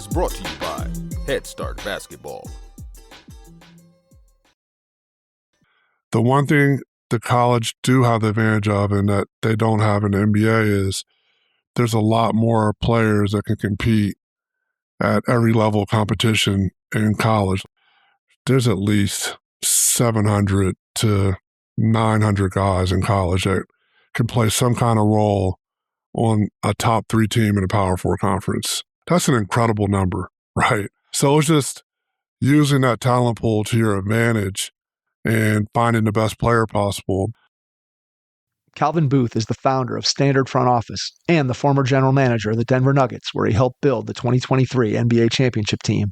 is brought to you by Head Start Basketball. The one thing the college do have the advantage of and that they don't have in the NBA is there's a lot more players that can compete at every level of competition in college. There's at least 700 to 900 guys in college that can play some kind of role on a top 3 team in a Power 4 conference. That's an incredible number, right? So it's just using that talent pool to your advantage and finding the best player possible. Calvin Booth is the founder of Standard Front Office and the former general manager of the Denver Nuggets, where he helped build the 2023 NBA championship team.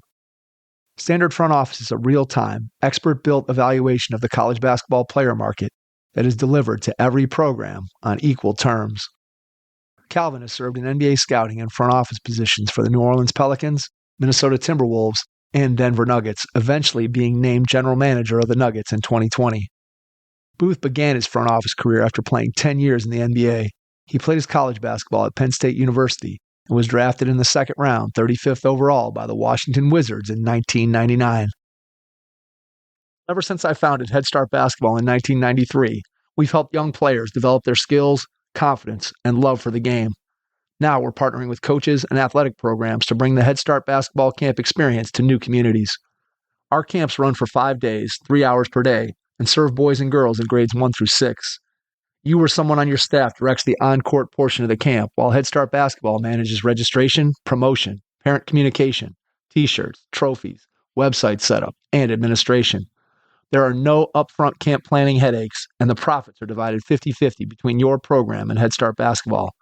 Standard Front Office is a real-time, expert-built evaluation of the college basketball player market that is delivered to every program on equal terms. Calvin has served in NBA scouting and front office positions for the New Orleans Pelicans, Minnesota Timberwolves, and Denver Nuggets, eventually being named general manager of the Nuggets in 2020. Booth began his front office career after playing 10 years in the NBA. He played his college basketball at Penn State University and was drafted in the second round, 35th overall, by the Washington Wizards in 1999. Ever since I founded Head Start Basketball in 1993, we've helped young players develop their skills, confidence, and love for the game. Now we're partnering with coaches and athletic programs to bring the Head Start Basketball Camp experience to new communities. Our camps run for 5 days, 3 hours per day, and serve boys and girls in grades 1 through 6. You or someone on your staff directs the on-court portion of the camp, while Head Start Basketball manages registration, promotion, parent communication, t-shirts, trophies, website setup, and administration. There are no upfront camp planning headaches, and the profits are divided 50-50 between your program and Head Start Basketball.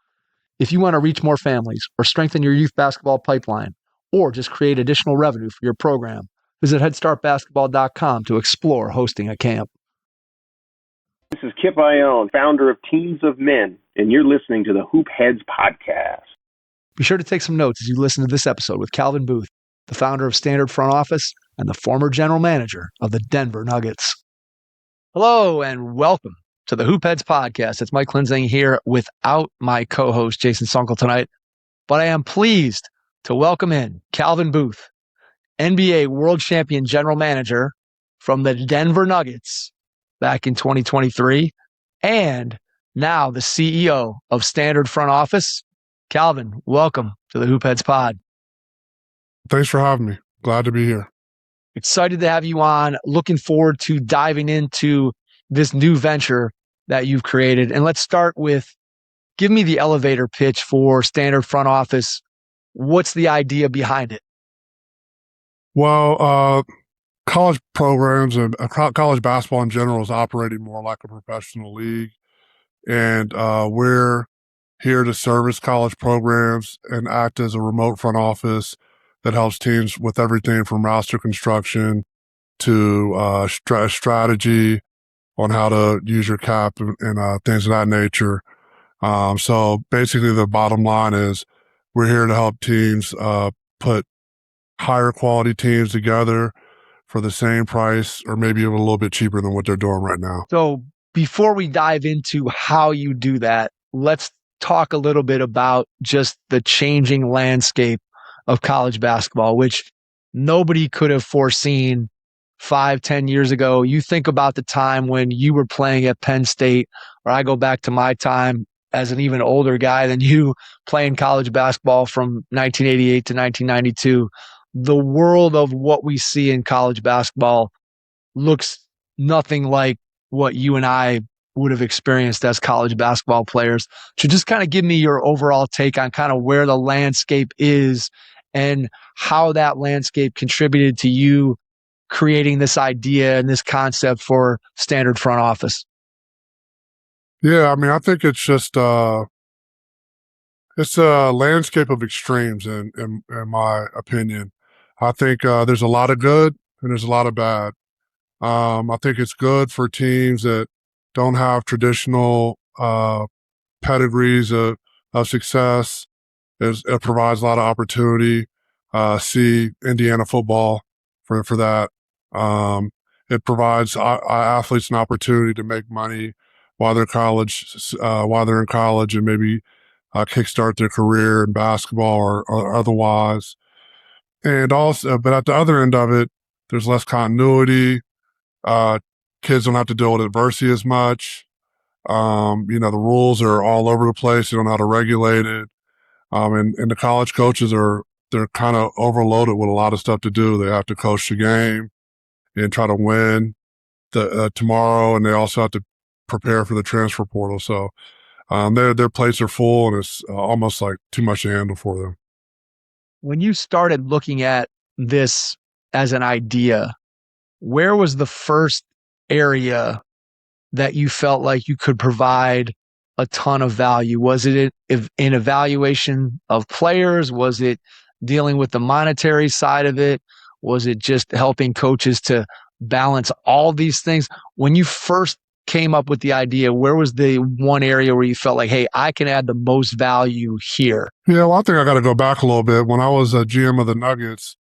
If you want to reach more families or strengthen your youth basketball pipeline, or just create additional revenue for your program, visit headstartbasketball.com to explore hosting a camp. This is Kip Ione, founder of Teams of Men, and you're listening to the Hoop Heads Podcast. Be sure to take some notes as you listen to this episode with Calvin Booth, the founder of Standard Front Office and the former general manager of the Denver Nuggets. Hello and welcome to the Hoop Heads Podcast. It's Mike Klinzing here without my co-host Jason Sunkel tonight, but I am pleased to welcome in Calvin Booth, NBA World Champion General Manager from the Denver Nuggets back in 2023, and now the CEO of Standard Front Office. Calvin, welcome to the Hoop Heads Pod. Thanks for having me. Glad to be here. Excited to have you on. Looking forward to diving into this new venture that you've created. And let's start with, give me the elevator pitch for Standard Front Office. What's the idea behind it? Well, college programs and college basketball in general is operating more like a professional league. And we're here to service college programs and act as a remote front office that helps teams with everything from roster construction to strategy on how to use your cap and things of that nature. So basically the bottom line is we're here to help teams put higher quality teams together for the same price or maybe even a little bit cheaper than what they're doing right now. So before we dive into how you do that, let's talk a little bit about just the changing landscape of college basketball, which nobody could have foreseen 5-10 years ago. You think about the time when you were playing at Penn State, or I go back to my time as an even older guy than you playing college basketball from 1988 to 1992. The world of what we see in college basketball looks nothing like what you and I would have experienced as college basketball players. So just kind of give me your overall take on kind of where the landscape is and how that landscape contributed to you creating this idea and this concept for Standard Front Office. Yeah, I mean, I think it's just it's a landscape of extremes in my opinion. I think there's a lot of good and there's a lot of bad. I think it's good for teams that don't have traditional pedigrees of success. It provides a lot of opportunity. See Indiana football for that. It provides athletes an opportunity to make money while they're in college, and maybe kickstart their career in basketball or otherwise. And also, but at the other end of it, there's less continuity. Kids don't have to deal with adversity as much. The rules are all over the place. You don't know how to regulate it. And the college coaches they're kind of overloaded with a lot of stuff to do. They have to coach the game and try to win tomorrow, and they also have to prepare for the transfer portal. So their plates are full, and it's almost like too much to handle for them. When you started looking at this as an idea, where was the first area that you felt like you could provide a ton of value? Was it in evaluation of players? Was it dealing with the monetary side of it? Was it just helping coaches to balance all these things? When you first came up with the idea, where was the one area where you felt like, hey, I can add the most value here? Yeah, well, I think I got to go back a little bit. When I was a GM of the Nuggets,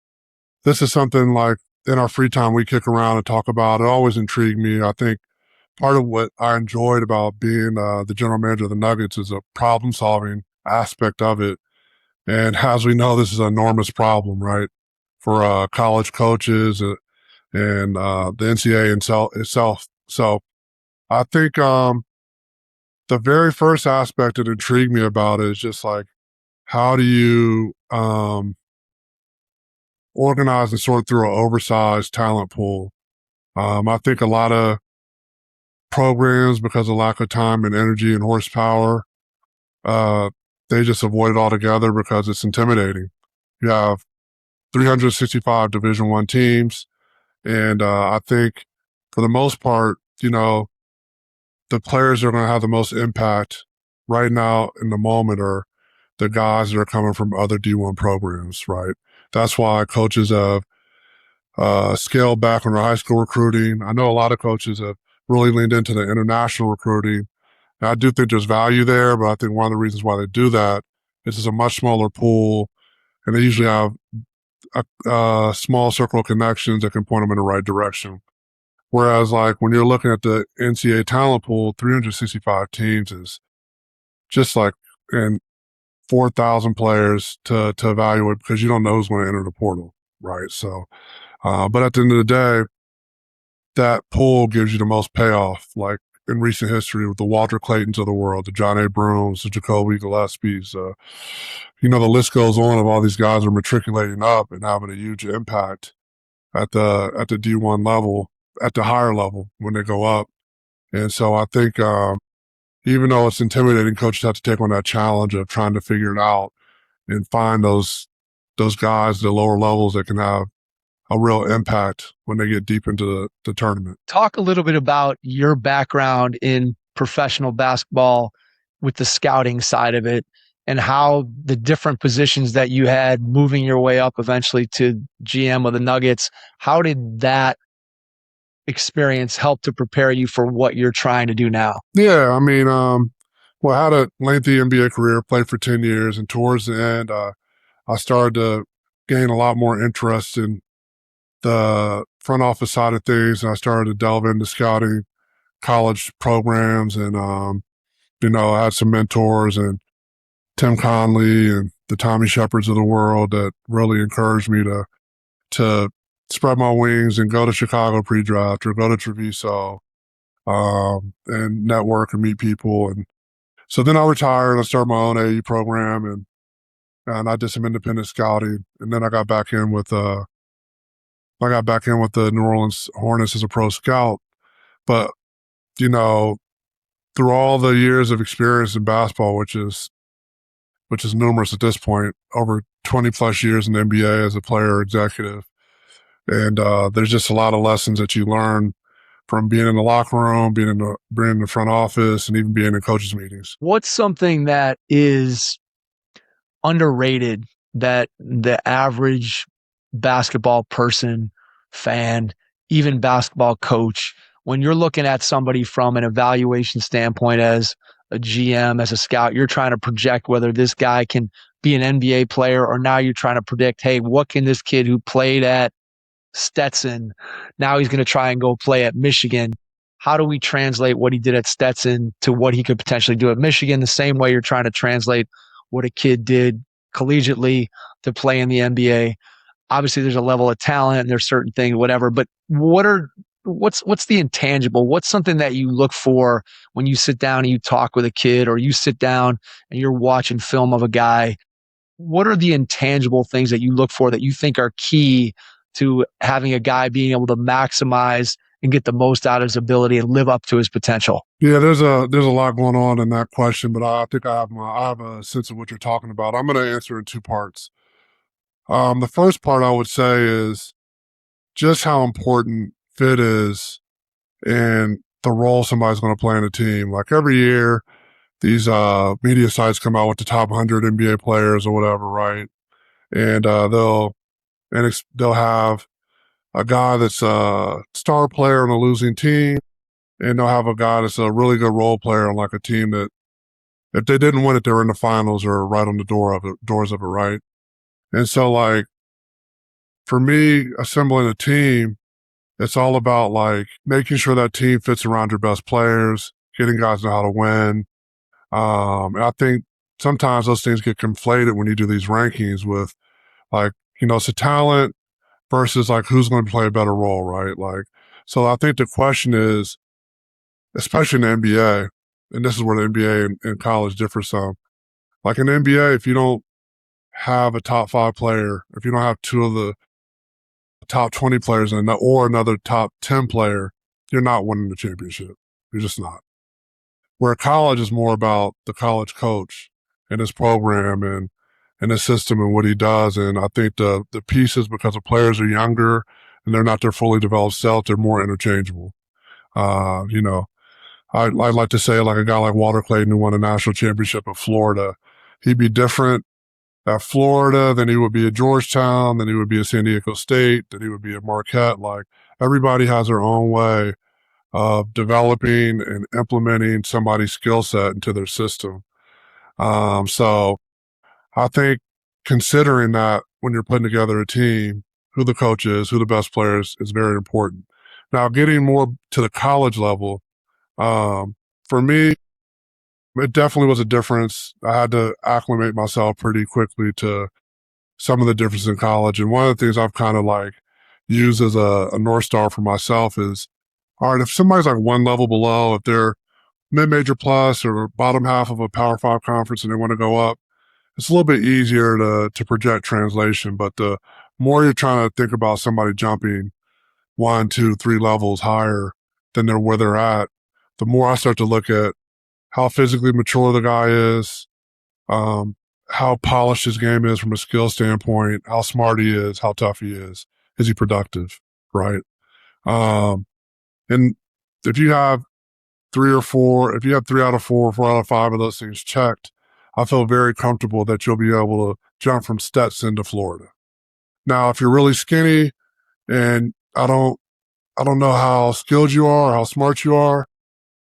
this is something like in our free time we kick around and talk about. It always intrigued me. I think part of what I enjoyed about being the general manager of the Nuggets is a problem-solving aspect of it. And as we know, this is an enormous problem, right, for college coaches and the NCAA itself. So I think the very first aspect that intrigued me about it is just like, how do you organize and sort through an oversized talent pool? I think a lot of programs, because of lack of time and energy and horsepower, they just avoid it altogether because it's intimidating. You have 365 Division I teams, and I think for the most part, the players that are going to have the most impact right now in the moment are the guys that are coming from other D1 programs, right? That's why coaches have scaled back on their high school recruiting. I know a lot of coaches have really leaned into the international recruiting. And I do think there's value there, but I think one of the reasons why they do that is it's a much smaller pool, and they usually have a small circle of connections that can point them in the right direction. Whereas, like, when you're looking at the NCAA talent pool, 365 teams is just like, and 4,000 players to evaluate, because you don't know who's going to enter the portal, right? So, but at the end of the day, that pool gives you the most payoff, like in recent history with the Walter Claytons of the world, the John A. Brooms, the Jacoby Gillespies. The list goes on of all these guys are matriculating up and having a huge impact at the D1 level, at the higher level when they go up. And so I think even though it's intimidating, coaches have to take on that challenge of trying to figure it out and find those guys at the lower levels that can have a real impact when they get deep into the tournament. Talk a little bit about your background in professional basketball with the scouting side of it, and how the different positions that you had moving your way up eventually to GM of the Nuggets, how did that experience help to prepare you for what you're trying to do now? Yeah, I mean, I had a lengthy NBA career, played for 10 years, and towards the end, I started to gain a lot more interest in the front office side of things, and I started to delve into scouting college programs, and I had some mentors, and Tim Conley and the Tommy Shepards of the world that really encouraged me to spread my wings and go to Chicago pre-draft or go to Treviso and network and meet people. And so then I retired and I started my own AE program, and I did some independent scouting, and then I got back in with the New Orleans Hornets as a pro scout. But, through all the years of experience in basketball, which is numerous at this point, over 20 plus years in the NBA as a player executive. And there's just a lot of lessons that you learn from being in the locker room, being in the front office, and even being in coaches' meetings. What's something that is underrated that the average basketball person, fan, even basketball coach, when you're looking at somebody from an evaluation standpoint as a GM, as a scout, you're trying to project whether this guy can be an NBA player, or now you're trying to predict, hey, what can this kid who played at Stetson, now he's going to try and go play at Michigan. How do we translate what he did at Stetson to what he could potentially do at Michigan? The same way you're trying to translate what a kid did collegiately to play in the NBA. obviously there's a level of talent and there's certain things, whatever, but what's the intangible? What's something that you look for when you sit down and you talk with a kid, or you sit down and you're watching film of a guy? What are the intangible things that you look for that you think are key to having a guy being able to maximize and get the most out of his ability and live up to his potential? Yeah, there's a lot going on in that question, but I think I have a sense of what you're talking about. I'm going to answer in two parts. The first part I would say is just how important fit is and the role somebody's going to play in a team. Like every year, these media sites come out with the top 100 NBA players or whatever, right? And they'll have a guy that's a star player on a losing team, and they'll have a guy that's a really good role player on like a team that if they didn't win it, they were in the finals or right on the doors of it, right? And so like for me, assembling a team, it's all about like making sure that team fits around your best players, getting guys to know how to win. And I think sometimes those things get conflated when you do these rankings with like, it's a talent versus like who's going to play a better role, right? Like, so I think the question is, especially in the NBA, and this is where the NBA and college differ some. Like in the NBA, if you don't have a top 5 player, if you don't have 2 of the top 20 players or another top 10 player, you're not winning the championship. You're just not. Where college is more about the college coach and his program and his system and what he does. And I think the pieces, because the players are younger and they're not their fully developed self, they're more interchangeable. I'd like to say like a guy like Walter Clayton who won a national championship at Florida, he'd be different at Florida than he would be at Georgetown, than he would be at San Diego State, than he would be at Marquette. Like everybody has their own way of developing and implementing somebody's skill set into their system. So I think considering that when you're putting together a team, who the coach is, who the best players is very important. Now, getting more to the college level, for me, it definitely was a difference. I had to acclimate myself pretty quickly to some of the differences in college. And one of the things I've kind of like used as a North Star for myself is, all right, if somebody's like one level below, if they're mid-major plus or bottom half of a Power 5 conference and they want to go up, it's a little bit easier to project translation. But the more you're trying to think about somebody jumping 1, 2, 3 levels higher than where they're at, the more I start to look at how physically mature the guy is, how polished his game is from a skill standpoint, how smart he is, how tough he is he productive, right? And if you have 3 or 4, if you have 3 out of 4, 4 out of 5 of those things checked, I feel very comfortable that you'll be able to jump from Stetson to Florida. Now, if you're really skinny and I don't know how skilled you are, or how smart you are,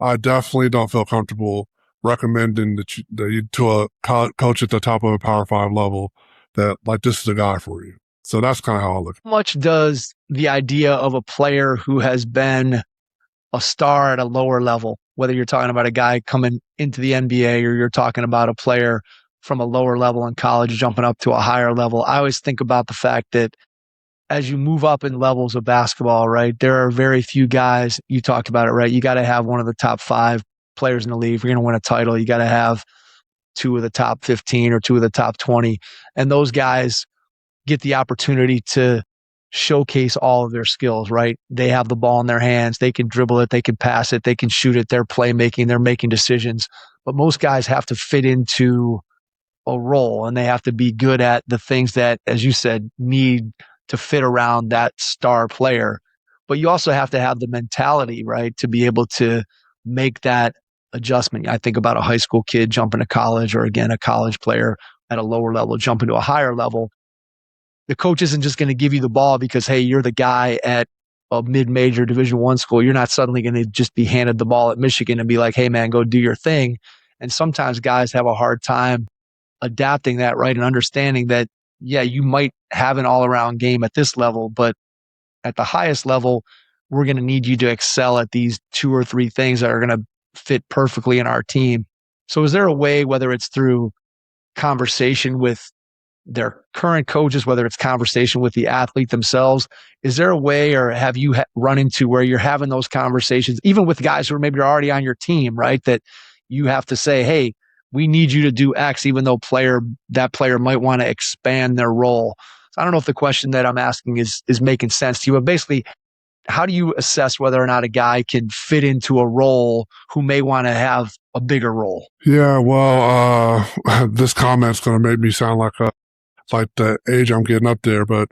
I definitely don't feel comfortable recommending that you to a coach at the top of a Power 5 level that like this is a guy for you. So that's kind of how I look. How much does the idea of a player who has been a star at a lower level, whether you're talking about a guy coming into the NBA or you're talking about a player from a lower level in college jumping up to a higher level, I always think about the fact that as you move up in levels of basketball, right, there are very few guys, you talked about it, right? You got to have one of the top 5 players in the league. If you're going to win a title, you got to have 2 of the top 15 or 2 of the top 20. And those guys get the opportunity to showcase all of their skills, right? They have the ball in their hands. They can dribble it. They can pass it. They can shoot it. They're playmaking. They're making decisions. But most guys have to fit into a role and they have to be good at the things that, as you said, need to fit around that star player. But you also have to have the mentality, right, to be able to make that adjustment. I think about a high school kid jumping to college, or again, a college player at a lower level jumping to a higher level. The coach isn't just going to give you the ball because, hey, you're the guy at a mid-major Division I school. You're not suddenly going to just be handed the ball at Michigan and be like, hey, man, go do your thing. And sometimes guys have a hard time adapting that, right, and understanding that, yeah, you might have an all-around game at this level, but at the highest level, we're going to need you to excel at these 2 or 3 things that are going to fit perfectly in our team. So is there a way, whether it's through conversation with their current coaches, whether it's conversation with the athlete themselves? Is there a way, or have you run into where you're having those conversations, even with guys who are maybe already on your team, right? That you have to say, hey, we need you to do X, even though that player might want to expand their role. So I don't know if the question that I'm asking is making sense to you, but basically, how do you assess whether or not a guy can fit into a role who may want to have a bigger role? Yeah, well, this comment's going to make me sound like the age I'm getting up there, but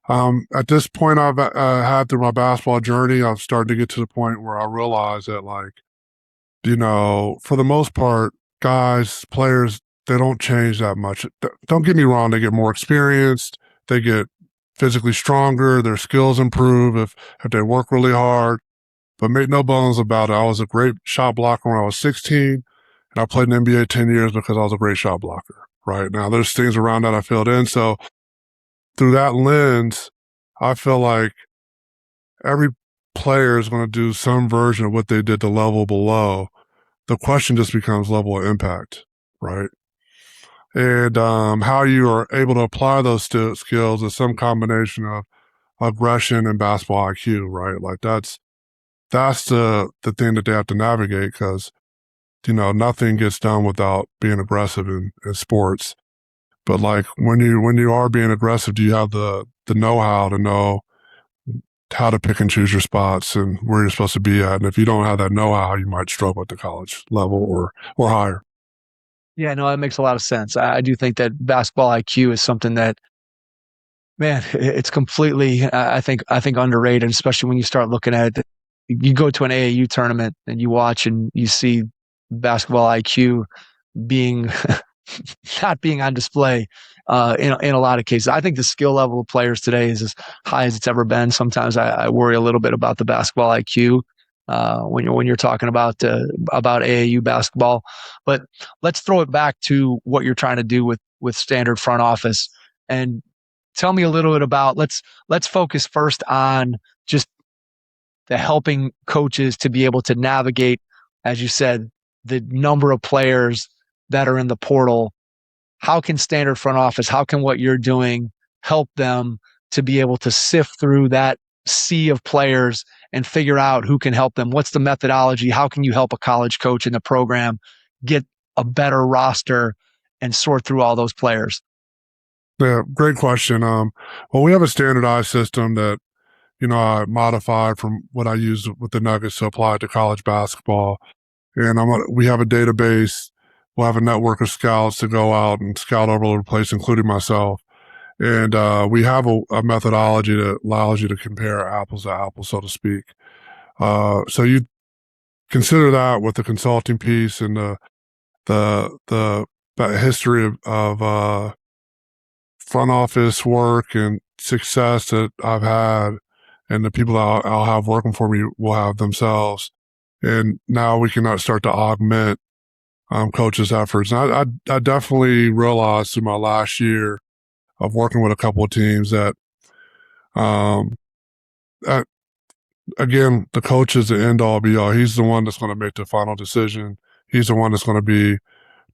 at this point I've had through my basketball journey, I'm starting to get to the point where I realize that, like, for the most part, guys, players, they don't change that much. Don't get me wrong, they get more experienced, they get physically stronger, their skills improve if they work really hard. But make no bones about it, I was a great shot blocker when I was 16, and I played in the NBA 10 years because I was a great shot blocker. Right now, there's things around that I filled in. So through that lens, I feel like every player is going to do some version of what they did the level below. The question just becomes level of impact, right? And how you are able to apply those skills is some combination of aggression and basketball IQ, right? Like that's the thing that they have to navigate, because nothing gets done without being aggressive in sports. But like when you are being aggressive, do you have the know-how to know how to pick and choose your spots and where you're supposed to be at? And if you don't have that know-how, you might struggle at the college level or higher. Yeah, no, that makes a lot of sense. I do think that basketball IQ is something that, man, it's completely, I think underrated, especially when you start looking at it. You go to an AAU tournament and you watch and you see basketball IQ being not being on display in a lot of cases. I think the skill level of players today is as high as it's ever been. Sometimes I worry a little bit about the basketball IQ when you're talking about AAU basketball. But let's throw it back to what you're trying to do with standard front office, and tell me a little bit about. Let's focus first on just the helping coaches to be able to navigate, as you said, the number of players that are in the portal. How can standard front office, how can what you're doing help them to be able to sift through that sea of players and figure out who can help them? What's the methodology? How can you help a college coach in the program get a better roster and sort through all those players? Yeah, great question. Well, we have a standardized system that I modified from what I used with the Nuggets to apply it to college basketball. And we have a database. We'll have a network of scouts to go out and scout all over the place, including myself. And we have a methodology that allows you to compare apples to apples, so to speak. So you consider that with the consulting piece and the history of front office work and success that I've had, and the people that I'll have working for me will have themselves. And now we can start to augment coaches' efforts. And I definitely realized through my last year of working with a couple of teams that, again, the coach is the end all be all. He's the one that's going to make the final decision. He's the one that's going to be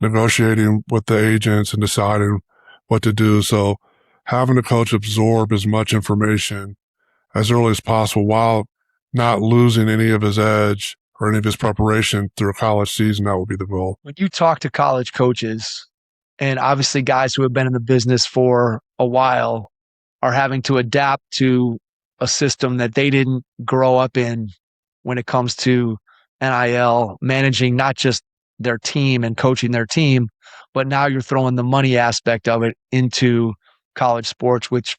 negotiating with the agents and deciding what to do. So having the coach absorb as much information as early as possible while not losing any of his edge or any of his preparation through a college season, that would be the goal. When you talk to college coaches, and obviously guys who have been in the business for a while are having to adapt to a system that they didn't grow up in when it comes to NIL, managing not just their team and coaching their team, but now you're throwing the money aspect of it into college sports, which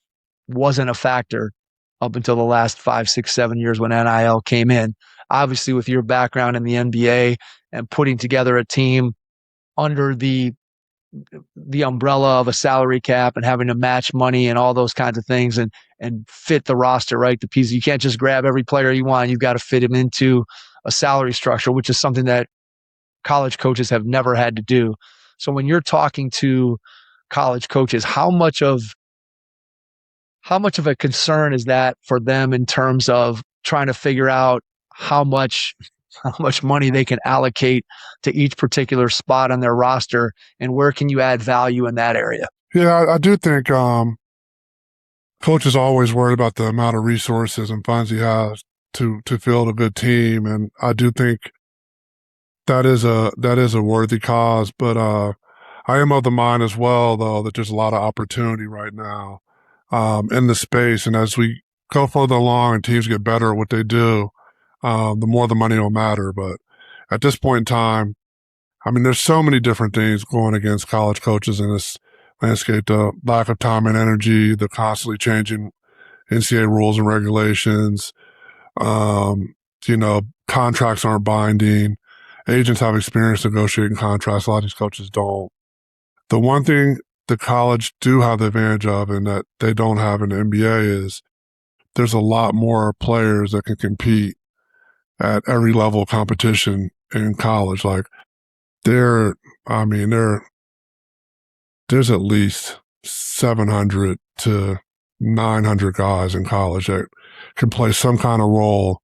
wasn't a factor up until the last 5, 6, 7 years when NIL came in. Obviously, with your background in the NBA and putting together a team under the umbrella of a salary cap and having to match money and all those kinds of things and fit the roster, right? The piece, you can't just grab every player you want. You've got to fit him into a salary structure, which is something that college coaches have never had to do. So when you're talking to college coaches, how much of a concern is that for them in terms of trying to figure out how much money they can allocate to each particular spot on their roster, and where can you add value in that area? Yeah, I do think coach is always worried about the amount of resources and funds he has to field a good team, and I do think that is a worthy cause. But I am of the mind as well, though, that there's a lot of opportunity right now in the space, and as we go further along and teams get better at what they do, the more the money will matter. But at this point in time, I mean, there's so many different things going against college coaches in this landscape: the lack of time and energy, the constantly changing NCAA rules and regulations. Um, contracts aren't binding. Agents have experience negotiating contracts. A lot of these coaches don't. The one thing the college do have the advantage of and that they don't have in the NBA is there's a lot more players that can compete at every level of competition in college. Like there's at least 700 to 900 guys in college that can play some kind of role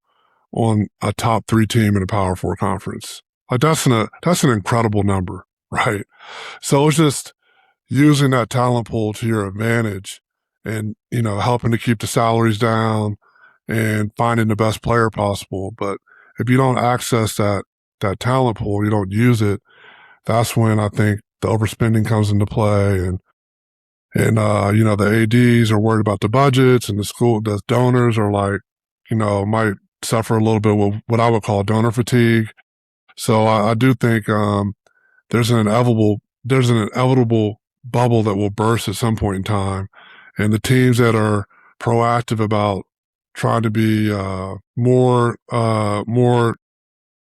on a top 3 team in a Power 4 conference. Like that's an incredible number, right? So it's just using that talent pool to your advantage and, helping to keep the salaries down and finding the best player possible. But if you don't access that talent pool, you don't use it, that's when I think the overspending comes into play and the ADs are worried about the budgets and the donors are like, might suffer a little bit with what I would call donor fatigue. So I do think there's an inevitable bubble that will burst at some point in time. And the teams that are proactive about trying to be more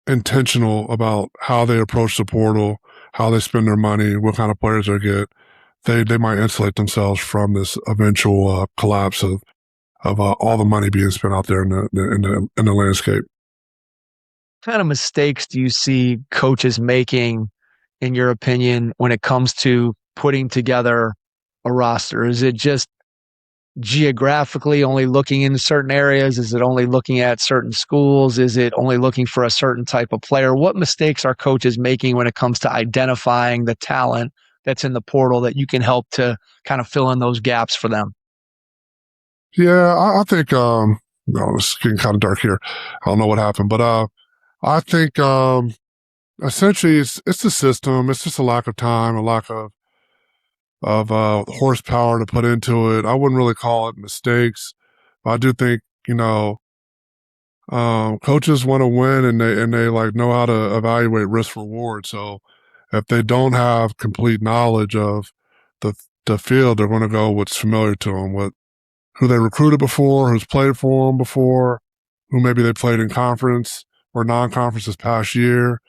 intentional about how they approach the portal, how they spend their money, what kind of players they get, they might insulate themselves from this eventual collapse of all the money being spent out there in the landscape. What kind of mistakes do you see coaches making, in your opinion, when it comes to putting together a roster? Is it just geographically only looking in certain areas? Is it only looking at certain schools? Is it only looking for a certain type of player? What mistakes are coaches making when it comes to identifying the talent that's in the portal that you can help to kind of fill in those gaps for them? Yeah, I think, it's getting kind of dark here. I don't know what happened, but I think essentially it's the system. It's just a lack of time, a lack of horsepower to put into it. I wouldn't really call it mistakes, but I do think, coaches want to win and they like know how to evaluate risk reward. So if they don't have complete knowledge of the field, they're going to go what's familiar to them, who they recruited before, who's played for them before, who maybe they played in conference or non-conference this past year.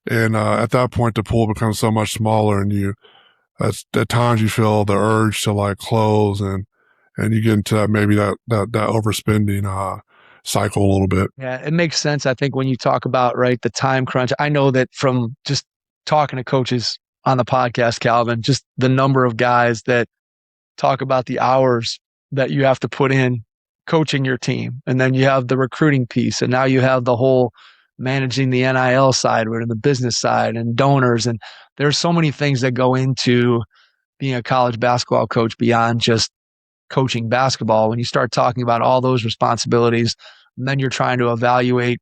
And at that point, the pool becomes so much smaller and at times you feel the urge to like close and you get into that overspending cycle a little bit. Yeah, it makes sense. I think when you talk about, right, the time crunch, I know that from just talking to coaches on the podcast, Calvin, just the number of guys that talk about the hours that you have to put in coaching your team. And then you have the recruiting piece. And now you have the whole managing the NIL side and the business side and donors. And there's so many things that go into being a college basketball coach beyond just coaching basketball. When you start talking about all those responsibilities, and then you're trying to evaluate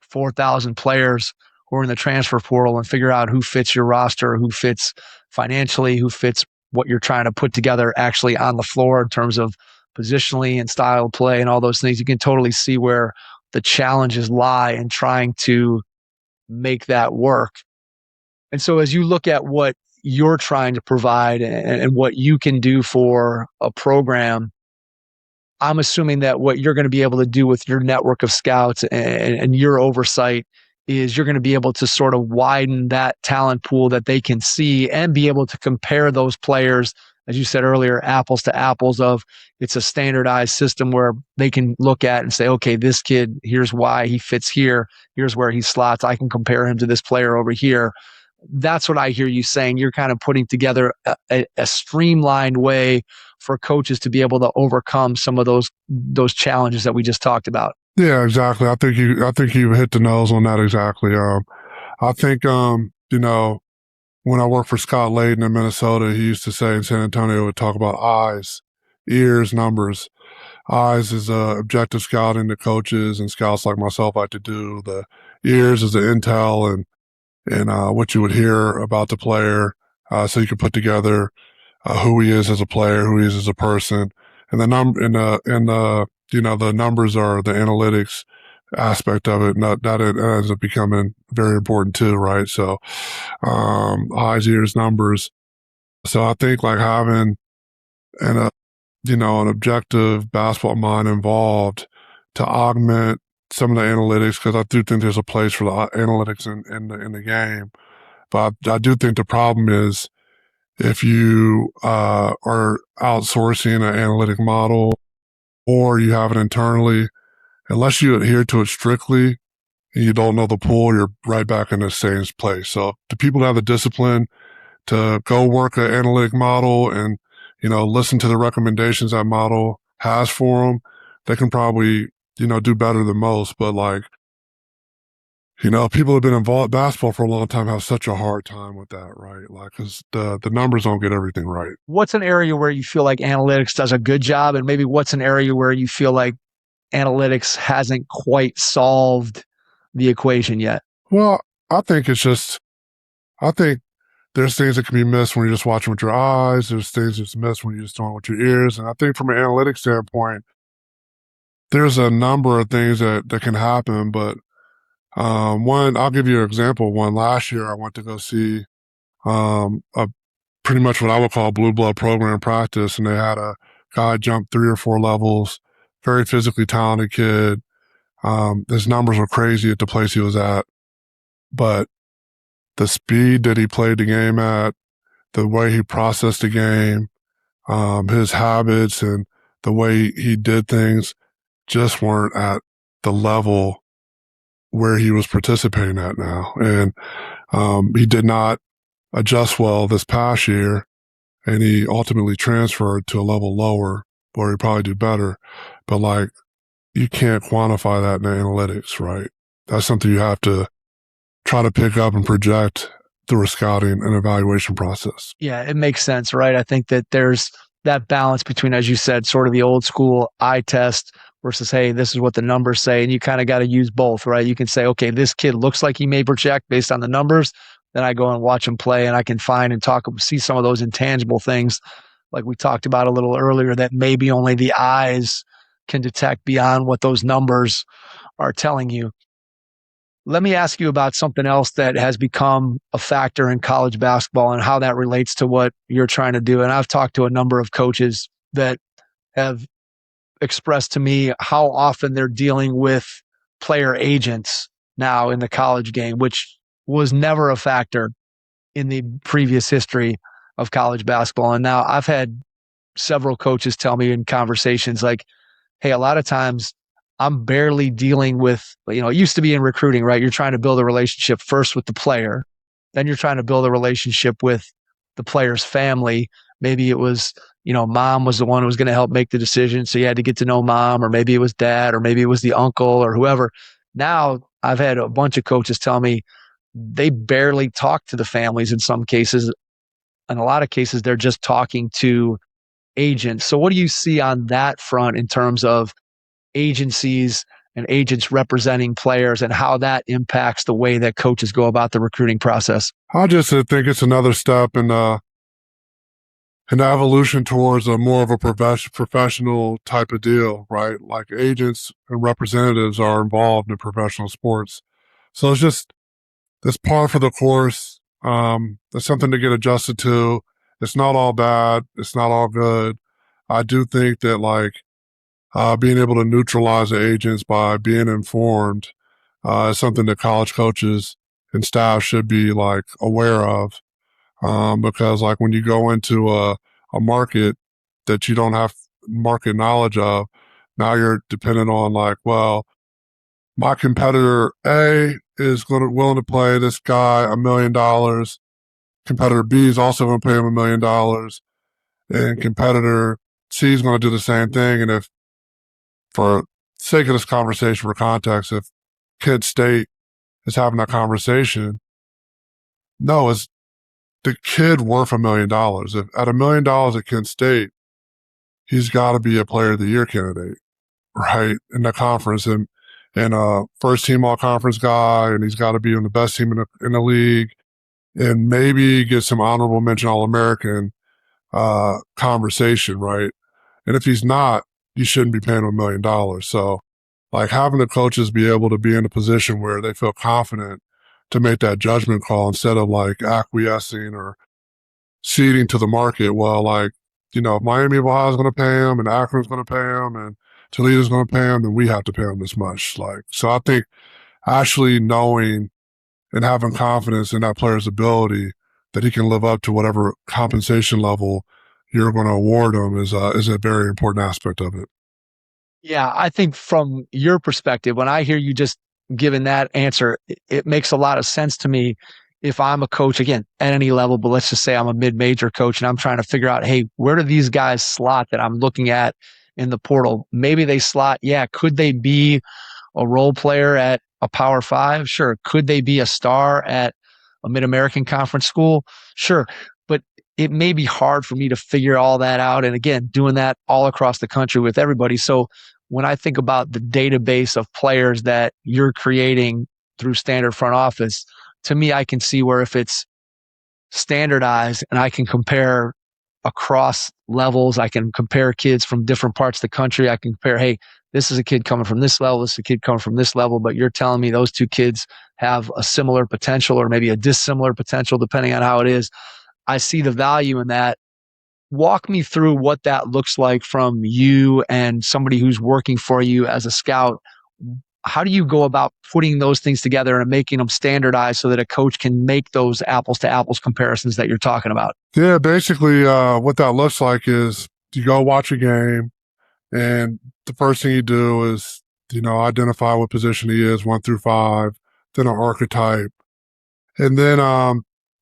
4,000 players who are in the transfer portal and figure out who fits your roster, who fits financially, who fits what you're trying to put together actually on the floor in terms of positionally and style of play and all those things. You can totally see where the challenges lie in trying to make that work. And so as you look at what you're trying to provide and what you can do for a program, I'm assuming that what you're going to be able to do with your network of scouts and your oversight is you're going to be able to sort of widen that talent pool that they can see and be able to compare those players, as you said earlier, apples to apples of it's a standardized system where they can look at and say, okay, this kid, here's why he fits here. Here's where he slots. I can compare him to this player over here. That's what I hear you saying. You're kind of putting together a streamlined way for coaches to be able to overcome some of those challenges that we just talked about. Yeah, exactly. I think you hit the nose on that exactly. I think when I worked for Scott Layden in Minnesota, he used to say in San Antonio, would talk about eyes, ears, numbers. Eyes is objective scouting that coaches and scouts like myself like to do. The ears is the intel and what you would hear about the player, so you can put together who he is as a player, who he is as a person, and the the numbers are the analytics aspect of it. That it ends up becoming very important too, right? So, eyes, ears, numbers. So I think like having an an objective basketball mind involved to augment some of the analytics, because I do think there's a place for the analytics in the game. But I do think the problem is if you are outsourcing an analytic model or you have it internally, unless you adhere to it strictly and you don't know the pool, you're right back in the same place. So the people that have the discipline to go work an analytic model and, listen to the recommendations that model has for them, they can probably, do better than most. But people have been involved in basketball for a long time have such a hard time with that, right? Like, because the numbers don't get everything right. What's an area where you feel like analytics does a good job? And maybe what's an area where you feel like analytics hasn't quite solved the equation yet? Well, I think there's things that can be missed when you're just watching with your eyes. There's things that's missed when you're just doing it with your ears. And I think from an analytics standpoint, there's a number of things that can happen. But one, I'll give you an example. One, last year I went to go see a pretty much what I would call a blue blood program practice, and they had a guy jump 3 or 4 levels, very physically talented kid. His numbers were crazy at the place he was at, but the speed that he played the game at, the way he processed the game, his habits and the way he did things just weren't at the level where he was participating at now. And he did not adjust well this past year, and he ultimately transferred to a level lower where he'd probably do better. But you can't quantify that in the analytics, right? That's something you have to try to pick up and project through a scouting and evaluation process. Yeah, it makes sense, right? I think that there's that balance between, as you said, sort of the old school eye test versus, hey, this is what the numbers say. And you kind of got to use both, right? You can say, okay, this kid looks like he may project based on the numbers. Then I go and watch him play and I can find and see some of those intangible things like we talked about a little earlier that maybe only the eyes can detect beyond what those numbers are telling you. Let me ask you about something else that has become a factor in college basketball and how that relates to what you're trying to do. And I've talked to a number of coaches that have expressed to me how often they're dealing with player agents now in the college game, which was never a factor in the previous history of college basketball. And now I've had several coaches tell me in conversations like, hey, a lot of times I'm barely dealing with, it used to be in recruiting, right? You're trying to build a relationship first with the player. Then you're trying to build a relationship with the player's family. Maybe it was, mom was the one who was going to help make the decision. So you had to get to know mom, or maybe it was dad, or maybe it was the uncle or whoever. Now I've had a bunch of coaches tell me they barely talk to the families in some cases. In a lot of cases, they're just talking to agents. So what do you see on that front in terms of agencies and agents representing players and how that impacts the way that coaches go about the recruiting process? I just think it's another step in the evolution towards a more of a professional type of deal, right? Like agents and representatives are involved in professional sports. So it's par for the course. It's something to get adjusted to. It's not all bad. It's not all good. I do think that being able to neutralize the agents by being informed is something that college coaches and staff should be aware of. Because when you go into a market that you don't have market knowledge of, now you're dependent on my competitor A is willing to pay this guy $1 million. Competitor B is also going to pay him $1 million, and competitor C is going to do the same thing. And if, for sake of this conversation, for context, if Kent State is having that conversation, no, the kid worth $1 million? If at $1 million at Kent State, he's got to be a player of the year candidate, right? In the conference and first team all conference guy, and he's got to be on the best team in the league, and maybe get some honorable mention All American conversation, right? And if he's not, you shouldn't be paying him $1 million. So, like, having the coaches be able to be in a position where they feel confident to make that judgment call instead of like acquiescing or ceding to the market. Well, like, if Miami of Ohio is going to pay him and Akron's going to pay him and Toledo's going to pay him, then we have to pay him this much. Like, so I think actually knowing and having confidence in that player's ability that he can live up to whatever compensation level you're going to award him is a very important aspect of it. Yeah, I think from your perspective, when I hear you just giving that answer, it makes a lot of sense to me. If I'm a coach, again, at any level, but let's just say I'm a mid-major coach and I'm trying to figure out, hey, where do these guys slot that I'm looking at in the portal? Maybe they slot, could they be a role player at a Power 5? Sure. Could they be a star at a Mid-American Conference school? Sure. But it may be hard for me to figure all that out. And again, doing that all across the country with everybody. So when I think about the database of players that you're creating through Standard Front Office, to me, I can see where if it's standardized and I can compare across levels, I can compare kids from different parts of the country. I can compare, hey, this is a kid coming from this level, this is a kid coming from this level, but you're telling me those two kids have a similar potential or maybe a dissimilar potential, depending on how it is. I see the value in that. Walk me through what that looks like from you and somebody who's working for you as a scout. How do you go about putting those things together and making them standardized so that a coach can make those apples to apples comparisons that you're talking about? Yeah, basically what that looks like is you go watch a game and the first thing you do is, identify what position he is, 1 through 5, then an archetype. And then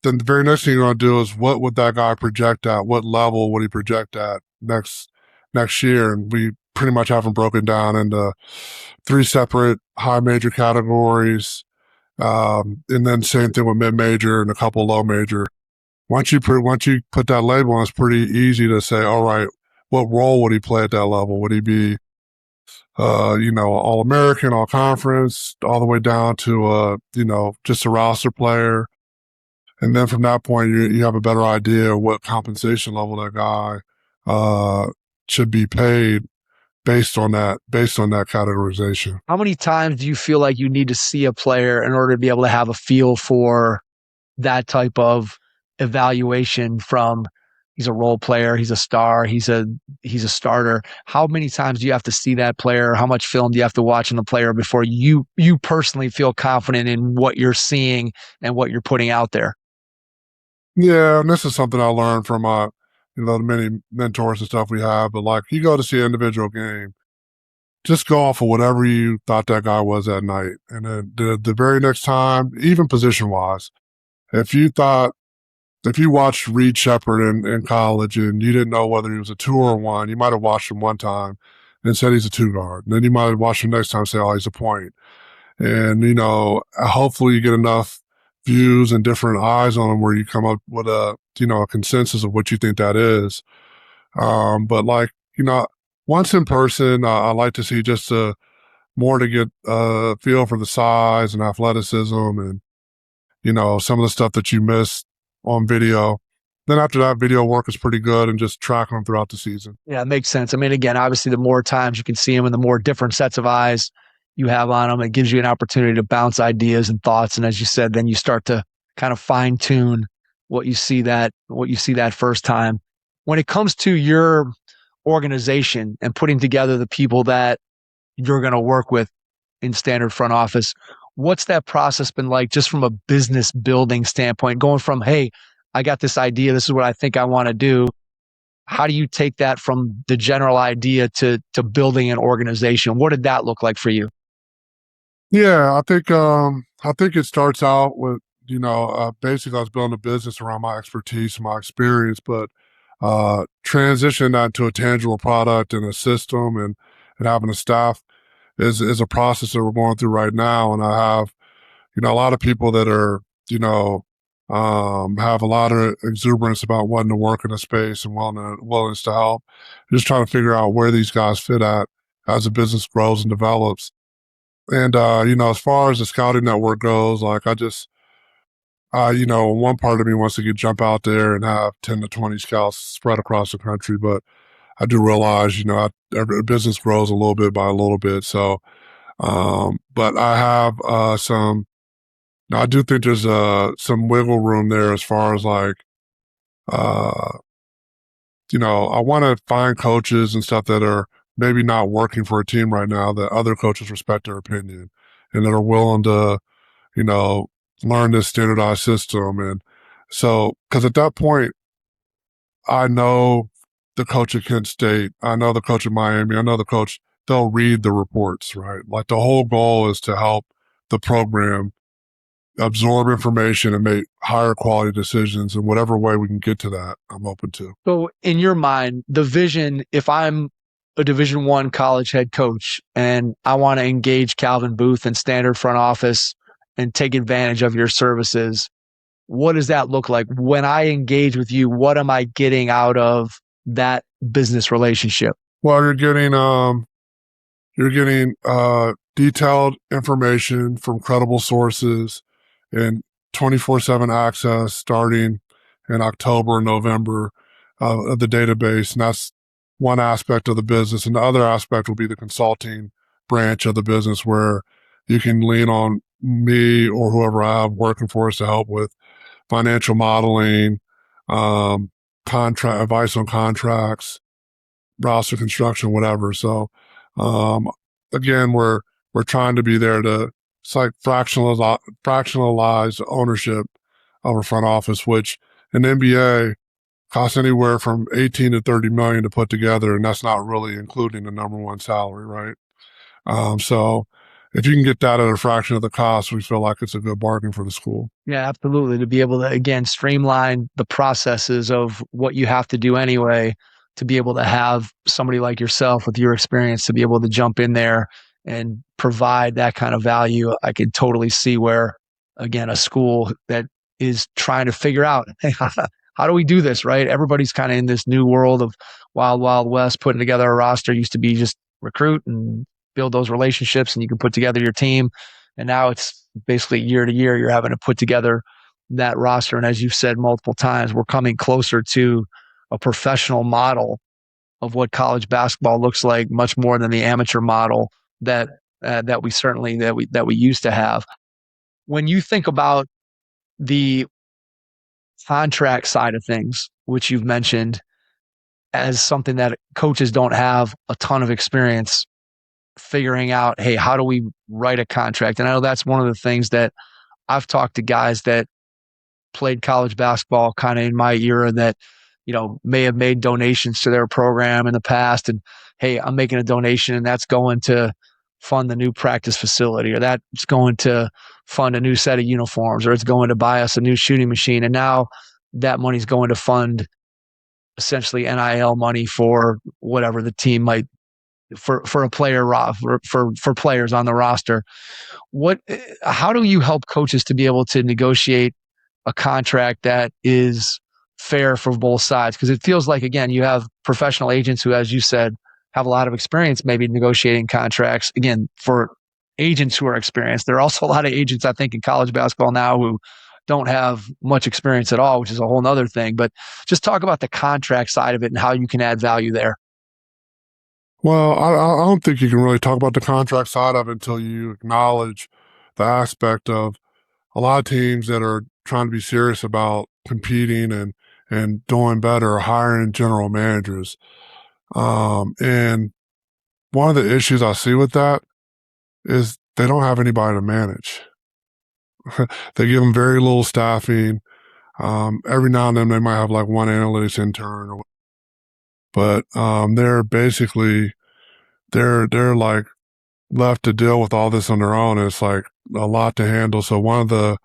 the very next thing you're going to do is what would that guy project at? What level would he project at next year? And we pretty much have them broken down into 3 separate high major categories. And then same thing with mid major and a couple low major. Once you put that label on, it's pretty easy to say, all right, what role would he play at that level? Would he be, All American, all conference, all the way down to, just a roster player. And then from that point, you have a better idea of what compensation level that guy should be paid based on that categorization. How many times do you feel like you need to see a player in order to be able to have a feel for that type of evaluation from he's a role player, he's a star, he's a starter? How many times do you have to see that player? How much film do you have to watch on the player before you personally feel confident in what you're seeing and what you're putting out there? Yeah, and this is something I learned from the many mentors and stuff we have. But like, you go to see an individual game, just go off of whatever you thought that guy was that night, and then the very next time, even position wise, if you watched Reed Shepard in college and you didn't know whether he was a 2 or a 1, you might have watched him one time and said he's a 2 guard. And then you might have watched him next time and say, oh, he's a point. And, hopefully you get enough views and different eyes on him where you come up with a consensus of what you think that is. But like, once in person, I like to see just more to get a feel for the size and athleticism and, some of the stuff that you missed on video. Then after that, video work is pretty good and just tracking them throughout the season. Yeah, it makes sense. I mean, again, obviously the more times you can see them and the more different sets of eyes you have on them, it gives you an opportunity to bounce ideas and thoughts. And as you said, then you start to kind of fine tune what you see that first time. When it comes to your organization and putting together the people that you're going to work with in Standard Front Office, what's that process been like just from a business building standpoint, going from, hey, I got this idea, this is what I think I want to do. How do you take that from the general idea to building an organization? What did that look like for you? Yeah, I think it starts out with, basically I was building a business around my expertise and my experience, but transitioning that to a tangible product and a system and having a staff is a process that we're going through right now. And I have, a lot of people that are, have a lot of exuberance about wanting to work in a space and willingness to help. Just trying to figure out where these guys fit at as the business grows and develops. And, as far as the scouting network goes, one part of me wants to jump out there and have 10 to 20 scouts spread across the country. But I do realize, every business grows a little bit by a little bit. So, but I have I do think there's some wiggle room there as far as I want to find coaches and stuff that are maybe not working for a team right now, that other coaches respect their opinion and that are willing to, learn this standardized system. And so, because at that point, I know the coach at Kent State, I know the coach at Miami, I know the coach, they'll read the reports, right? Like the whole goal is to help the program absorb information and make higher quality decisions. In whatever way we can get to that, I'm open to. So in your mind, the vision, if I'm a Division I college head coach and I want to engage Calvin Booth and standard front office and take advantage of your services, what does that look like? When I engage with you, what am I getting out of that business relationship? Well, you're getting detailed information from credible sources and 24/7 access starting in October and November of the database. And that's one aspect of the business. And the other aspect will be the consulting branch of the business, where you can lean on me or whoever I have working for us to help with financial modeling, contract advice on contracts, roster construction, whatever. So, again, we're trying to be there to fractionalize ownership of a front office, which in the NBA costs anywhere from 18 to 30 million to put together. And that's not really including the number one salary, right? So if you can get that at a fraction of the cost, we feel like it's a good bargain for the school. Yeah, absolutely. To be able to, again, streamline the processes of what you have to do anyway, to be able to have somebody like yourself with your experience to be able to jump in there and provide that kind of value. I could totally see where, again, a school that is trying to figure out, hey, how do we do this, right? Everybody's kind of in this new world of wild, wild west. Putting together a roster used to be just recruit and build those relationships and you can put together your team. And now it's basically year to year, you're having to put together that roster. And as you've said multiple times, we're coming closer to a professional model of what college basketball looks like, much more than the amateur model that we used to have. When you think about the contract side of things, which you've mentioned as something that coaches don't have a ton of experience figuring out, hey, how do we write a contract? And I know that's one of the things that I've talked to guys that played college basketball kind of in my era that, may have made donations to their program in the past. And, hey, I'm making a donation and that's going to fund the new practice facility, or that's going to fund a new set of uniforms, or it's going to buy us a new shooting machine. And now that money's going to fund essentially NIL money for whatever the team might, for a player, for players on the roster. How do you help coaches to be able to negotiate a contract that is fair for both sides? Because it feels like, again, you have professional agents who, as you said, have a lot of experience maybe negotiating contracts. Again, for agents who are experienced, there are also a lot of agents, I think, in college basketball now who don't have much experience at all, which is a whole nother thing. But just talk about the contract side of it and how you can add value there. Well, I don't think you can really talk about the contract side of it until you acknowledge the aspect of a lot of teams that are trying to be serious about competing and doing better, hiring general managers. And one of the issues I see with that is they don't have anybody to manage. They give them very little staffing. Every now and then they might have like one analytics intern, but they're basically they're like left to deal with all this on their own. And it's like a lot to handle. So one of the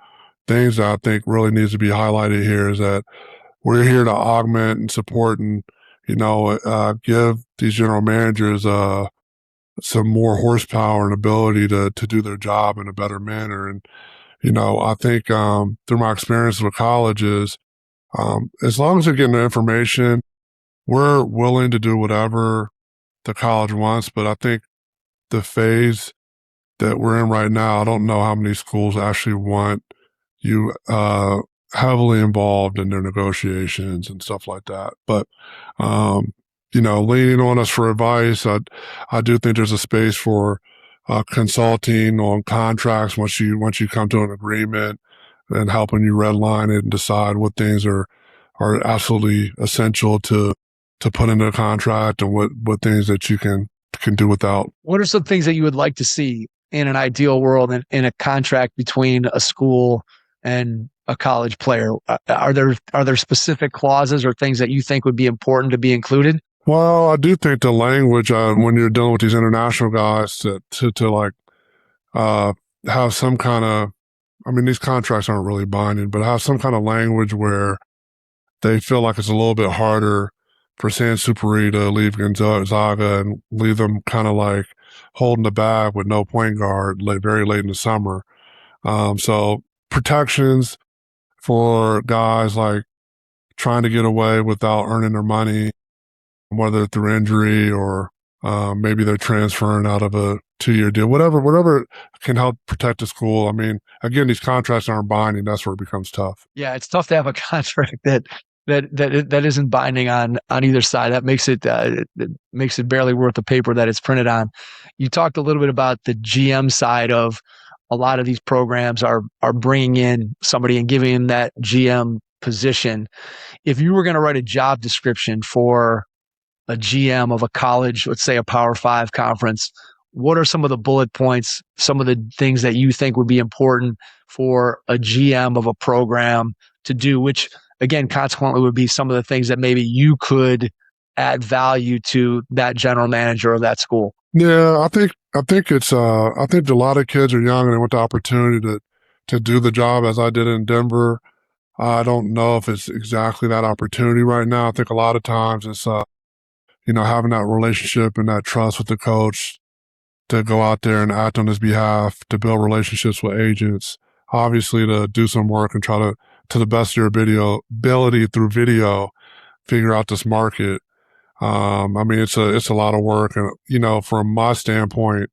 things that I think really needs to be highlighted here is that we're here to augment and support and give these general managers some more horsepower and ability to do their job in a better manner. And I think through my experience with colleges, as long as they're getting the information, we're willing to do whatever the college wants. But I think the phase that we're in right now, I don't know how many schools actually want you heavily involved in their negotiations and stuff like that. But leaning on us for advice, I do think there's a space for consulting on contracts once you come to an agreement, and helping you redline it and decide what things are absolutely essential to put into a contract, and what things that you can do without. What are some things that you would like to see in an ideal world in a contract between a school and a college player? Are there specific clauses or things that you think would be important to be included? Well, I do think the language when you're dealing with these international guys to have some kind of, I mean, these contracts aren't really binding, but have some kind of language where they feel like it's a little bit harder for San Superi to leave Gonzaga and leave them kind of like holding the bag with no point guard very late in the summer. So protections for guys like trying to get away without earning their money, whether through injury or maybe they're transferring out of a 2-year deal, whatever can help protect the school. I mean, again, these contracts aren't binding. That's where it becomes tough. Yeah, it's tough to have a contract that isn't binding on either side. That makes it barely worth the paper that it's printed on. You talked a little bit about the GM side of a lot of these programs are bringing in somebody and giving him that GM position. If you were going to write a job description for a GM of a college, let's say a Power 5 conference, what are some of the bullet points, some of the things that you think would be important for a GM of a program to do, which again, consequently would be some of the things that maybe you could add value to that general manager of that school? Yeah, I think it's I think a lot of kids are young and they want the opportunity to do the job as I did in Denver. I don't know if it's exactly that opportunity right now. I think a lot of times it's having that relationship and that trust with the coach to go out there and act on his behalf, to build relationships with agents, obviously to do some work and try to the best of your ability through video, figure out this market. I mean, it's a lot of work. And, from my standpoint,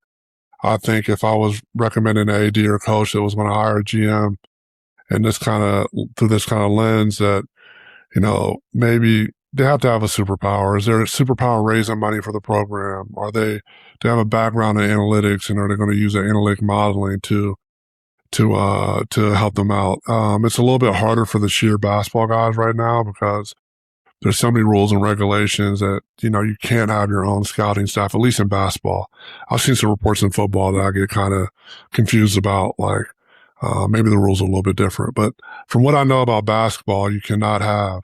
I think if I was recommending an AD or coach that was going to hire a GM and through this kind of lens that, maybe they have to have a superpower. Is there a superpower raising money for the program? Are they have a background in analytics, and are they going to use the analytic modeling to help them out? It's a little bit harder for the sheer basketball guys right now because there's so many rules and regulations that, you can't have your own scouting staff, at least in basketball. I've seen some reports in football that I get kind of confused about, like, maybe the rules are a little bit different. But from what I know about basketball, you cannot have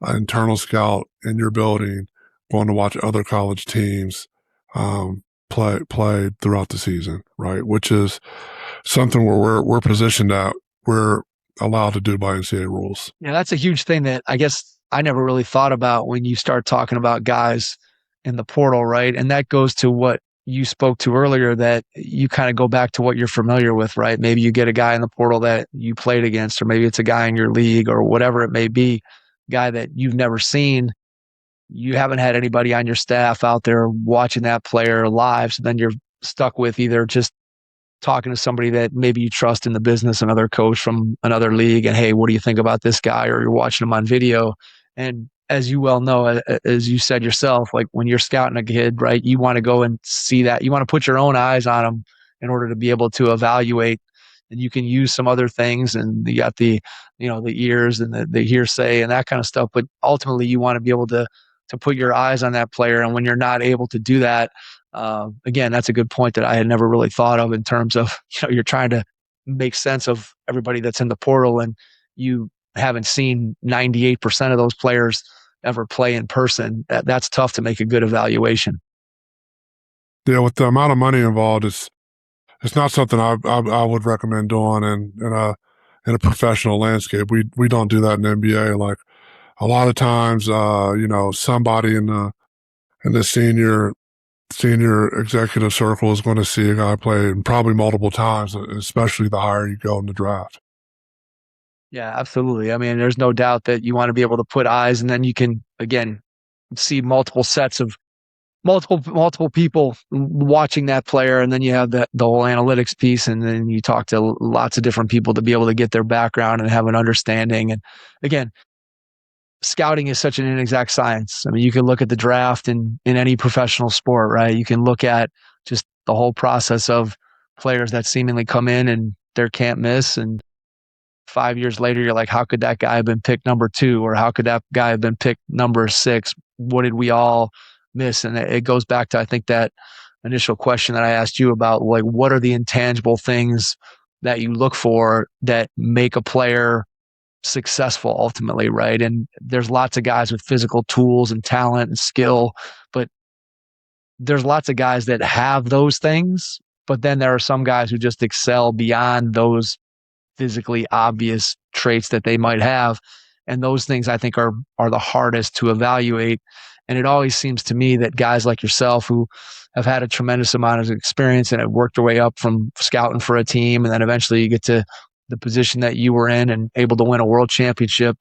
an internal scout in your building going to watch other college teams play throughout the season, right? Which is something where we're positioned at, we're allowed to do by NCAA rules. Yeah, that's a huge thing that I guess I never really thought about when you start talking about guys in the portal, right? And that goes to what you spoke to earlier, that you kind of go back to what you're familiar with, right? Maybe you get a guy in the portal that you played against, or maybe it's a guy in your league or whatever it may be, guy that you've never seen. You haven't had anybody on your staff out there watching that player live. So then you're stuck with either just talking to somebody that maybe you trust in the business, another coach from another league, and hey, what do you think about this guy? Or you're watching him on video. And as you well know, as you said yourself, like when you're scouting a kid, right, you want to go and see that. You want to put your own eyes on him in order to be able to evaluate. And you can use some other things, and you got the ears and the hearsay and that kind of stuff. But ultimately, you want to be able to put your eyes on that player. And when you're not able to do that, again, that's a good point that I had never really thought of in terms of, you're trying to make sense of everybody that's in the portal, and you haven't seen 98% of those players ever play in person. That's tough to make a good evaluation. Yeah, with the amount of money involved, it's not something I would recommend doing in a professional landscape. We don't do that in the NBA. Like a lot of times, somebody in the senior senior executive circle is going to see a guy play probably multiple times, especially the higher you go in the draft. Yeah, absolutely. I mean, there's no doubt that you want to be able to put eyes, and then you can, again, see multiple sets of multiple people watching that player, and then you have the whole analytics piece, and then you talk to lots of different people to be able to get their background and have an understanding. And again, scouting is such an inexact science. I mean, you can look at the draft in any professional sport, right? You can look at just the whole process of players that seemingly come in and they're can't miss, and 5 years later, you're like, how could that guy have been picked number 2? Or how could that guy have been picked number 6? What did we all miss? And it goes back to, I think, that initial question that I asked you about, like, what are the intangible things that you look for that make a player successful ultimately, right? And there's lots of guys with physical tools and talent and skill, but there's lots of guys that have those things, but then there are some guys who just excel beyond those physically obvious traits that they might have. And those things, I think, are the hardest to evaluate. And it always seems to me that guys like yourself, who have had a tremendous amount of experience and have worked their way up from scouting for a team, and then eventually you get to the position that you were in and able to win a world championship,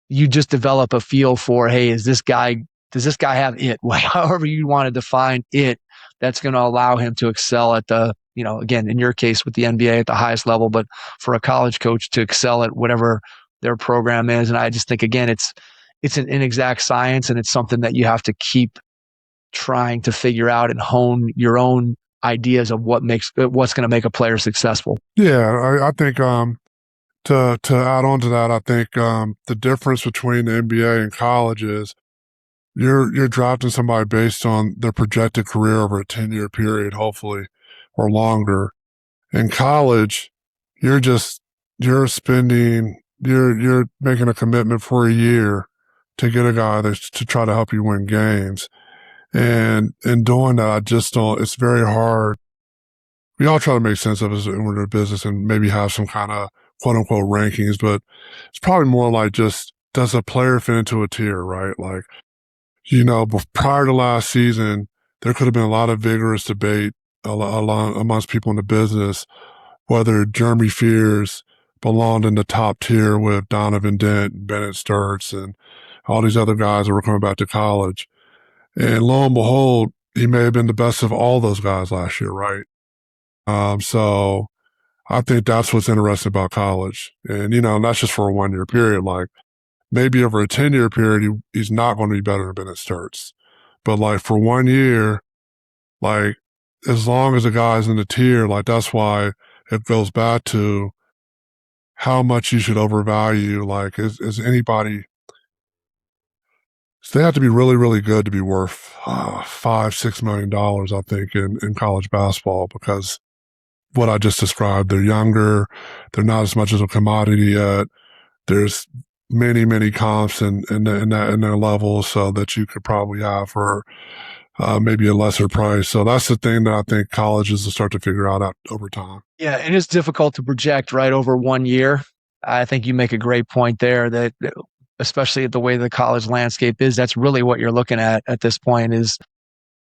you just develop a feel for, hey, does this guy have it? However you want to define it, that's going to allow him to excel at the, again, in your case with the NBA at the highest level, but for a college coach to excel at whatever their program is. And I just think, again, it's an inexact science, and it's something that you have to keep trying to figure out and hone your own ideas of what's going to make a player successful. Yeah, I think to add on to that, I think the difference between the NBA and college is you're drafting somebody based on their projected career over a 10-year period, hopefully, or longer. In college, you're making a commitment for a year to get a guy to try to help you win games. And in doing that, it's very hard. We all try to make sense of it when we're in business and maybe have some kind of quote unquote rankings, but it's probably more like just, does a player fit into a tier, right? Like, prior to last season, there could have been a lot of vigorous debate amongst people in the business whether Jeremy Fears belonged in the top tier with Donovan Dent and Bennett Sturts and all these other guys that were coming back to college. And lo and behold, he may have been the best of all those guys last year, right? So I think that's what's interesting about college. And, that's just for a 1-year period. Like, maybe over a 10-year period, he's not going to be better than Bennett Sturts. But, like, for 1 year, like, as long as a guy's in the tier, like, that's why it goes back to how much you should overvalue. Like, is anybody... So they have to be really, really good to be worth $5-6 million, I think, in college basketball, because what I just described, they're younger, they're not as much as a commodity yet. There's many, many comps in their levels, so that you could probably have for maybe a lesser price. So that's the thing that I think colleges will start to figure out over time. Yeah, and it's difficult to project right over 1 year. I think you make a great point there that, especially at the way the college landscape is, that's really what you're looking at this point is,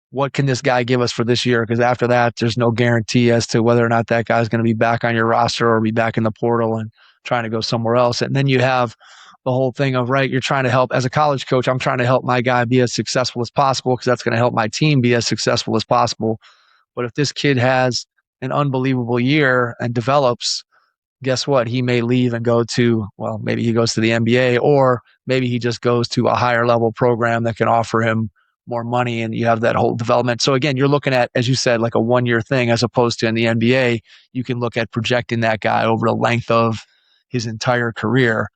what can this guy give us for this year? Because after that, there's no guarantee as to whether or not that guy's going to be back on your roster or be back in the portal and trying to go somewhere else. And then you have the whole thing of, right, you're trying to help, as a college coach, I'm trying to help my guy be as successful as possible because that's going to help my team be as successful as possible. But if this kid has an unbelievable year and develops, guess what? He may leave and go to, well, maybe he goes to the NBA, or maybe he just goes to a higher level program that can offer him more money, and you have that whole development. So again, you're looking at, as you said, like a 1 year thing, as opposed to in the NBA, you can look at projecting that guy over the length of his entire career.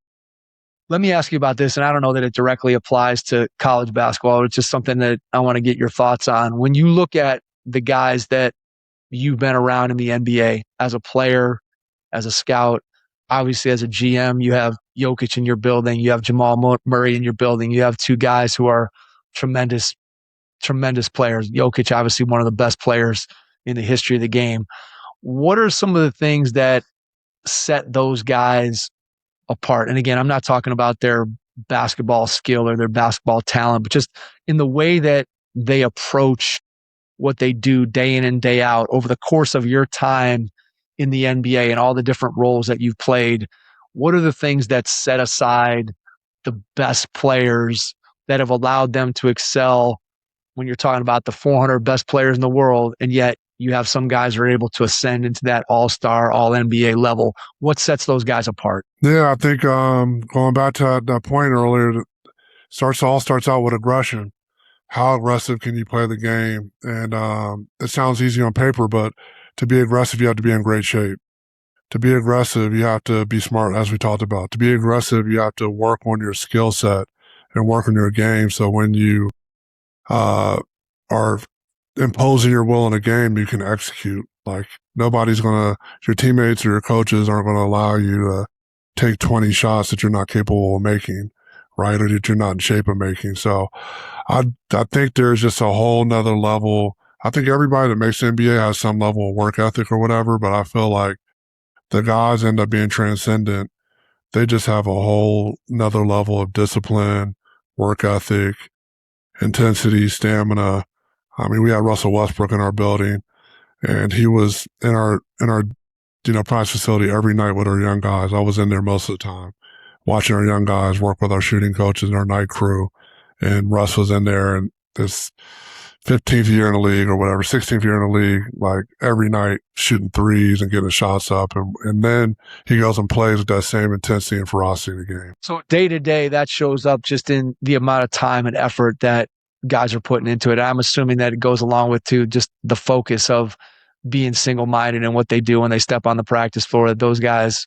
Let me ask you about this, and I don't know that it directly applies to college basketball. It's just something that I want to get your thoughts on. When you look at the guys that you've been around in the NBA as a player, as a scout, obviously as a GM, you have Jokic in your building, you have Jamal Murray in your building, you have two guys who are tremendous players. Jokic, obviously one of the best players in the history of the game. What are some of the things that set those guys apart? And again, I'm not talking about their basketball skill or their basketball talent, but just in the way that they approach what they do day in and day out over the course of your time in the NBA and all the different roles that you've played, what are the things that set aside the best players that have allowed them to excel when you're talking about the 400 best players in the world, and yet you have some guys who are able to ascend into that all-star, all-NBA level? What sets those guys apart? Yeah, I think going back to that point earlier, starts out with aggression. How aggressive can you play the game? And it sounds easy on paper, but to be aggressive, you have to be in great shape. To be aggressive, you have to be smart, as we talked about. To be aggressive, you have to work on your skill set and work on your game. So when you are imposing your will in a game, you can execute. Like your teammates or your coaches aren't going to allow you to take 20 shots that you're not capable of making, right? Or that you're not in shape of making. So I think there's just a whole nother level. I think everybody that makes the NBA has some level of work ethic or whatever, but I feel like the guys end up being transcendent. They just have a whole nother level of discipline, work ethic, intensity, stamina. I mean, we had Russell Westbrook in our building, and he was in our practice facility every night with our young guys. I was in there most of the time, watching our young guys work with our shooting coaches and our night crew. And Russ was in there, and this 15th year in the league or whatever, 16th year in the league, like every night shooting threes and getting shots up. And then he goes and plays with that same intensity and ferocity in the game. So day to day, that shows up just in the amount of time and effort that guys are putting into it. I'm assuming that it goes along with, too, just the focus of being single-minded in what they do when they step on the practice floor, that those guys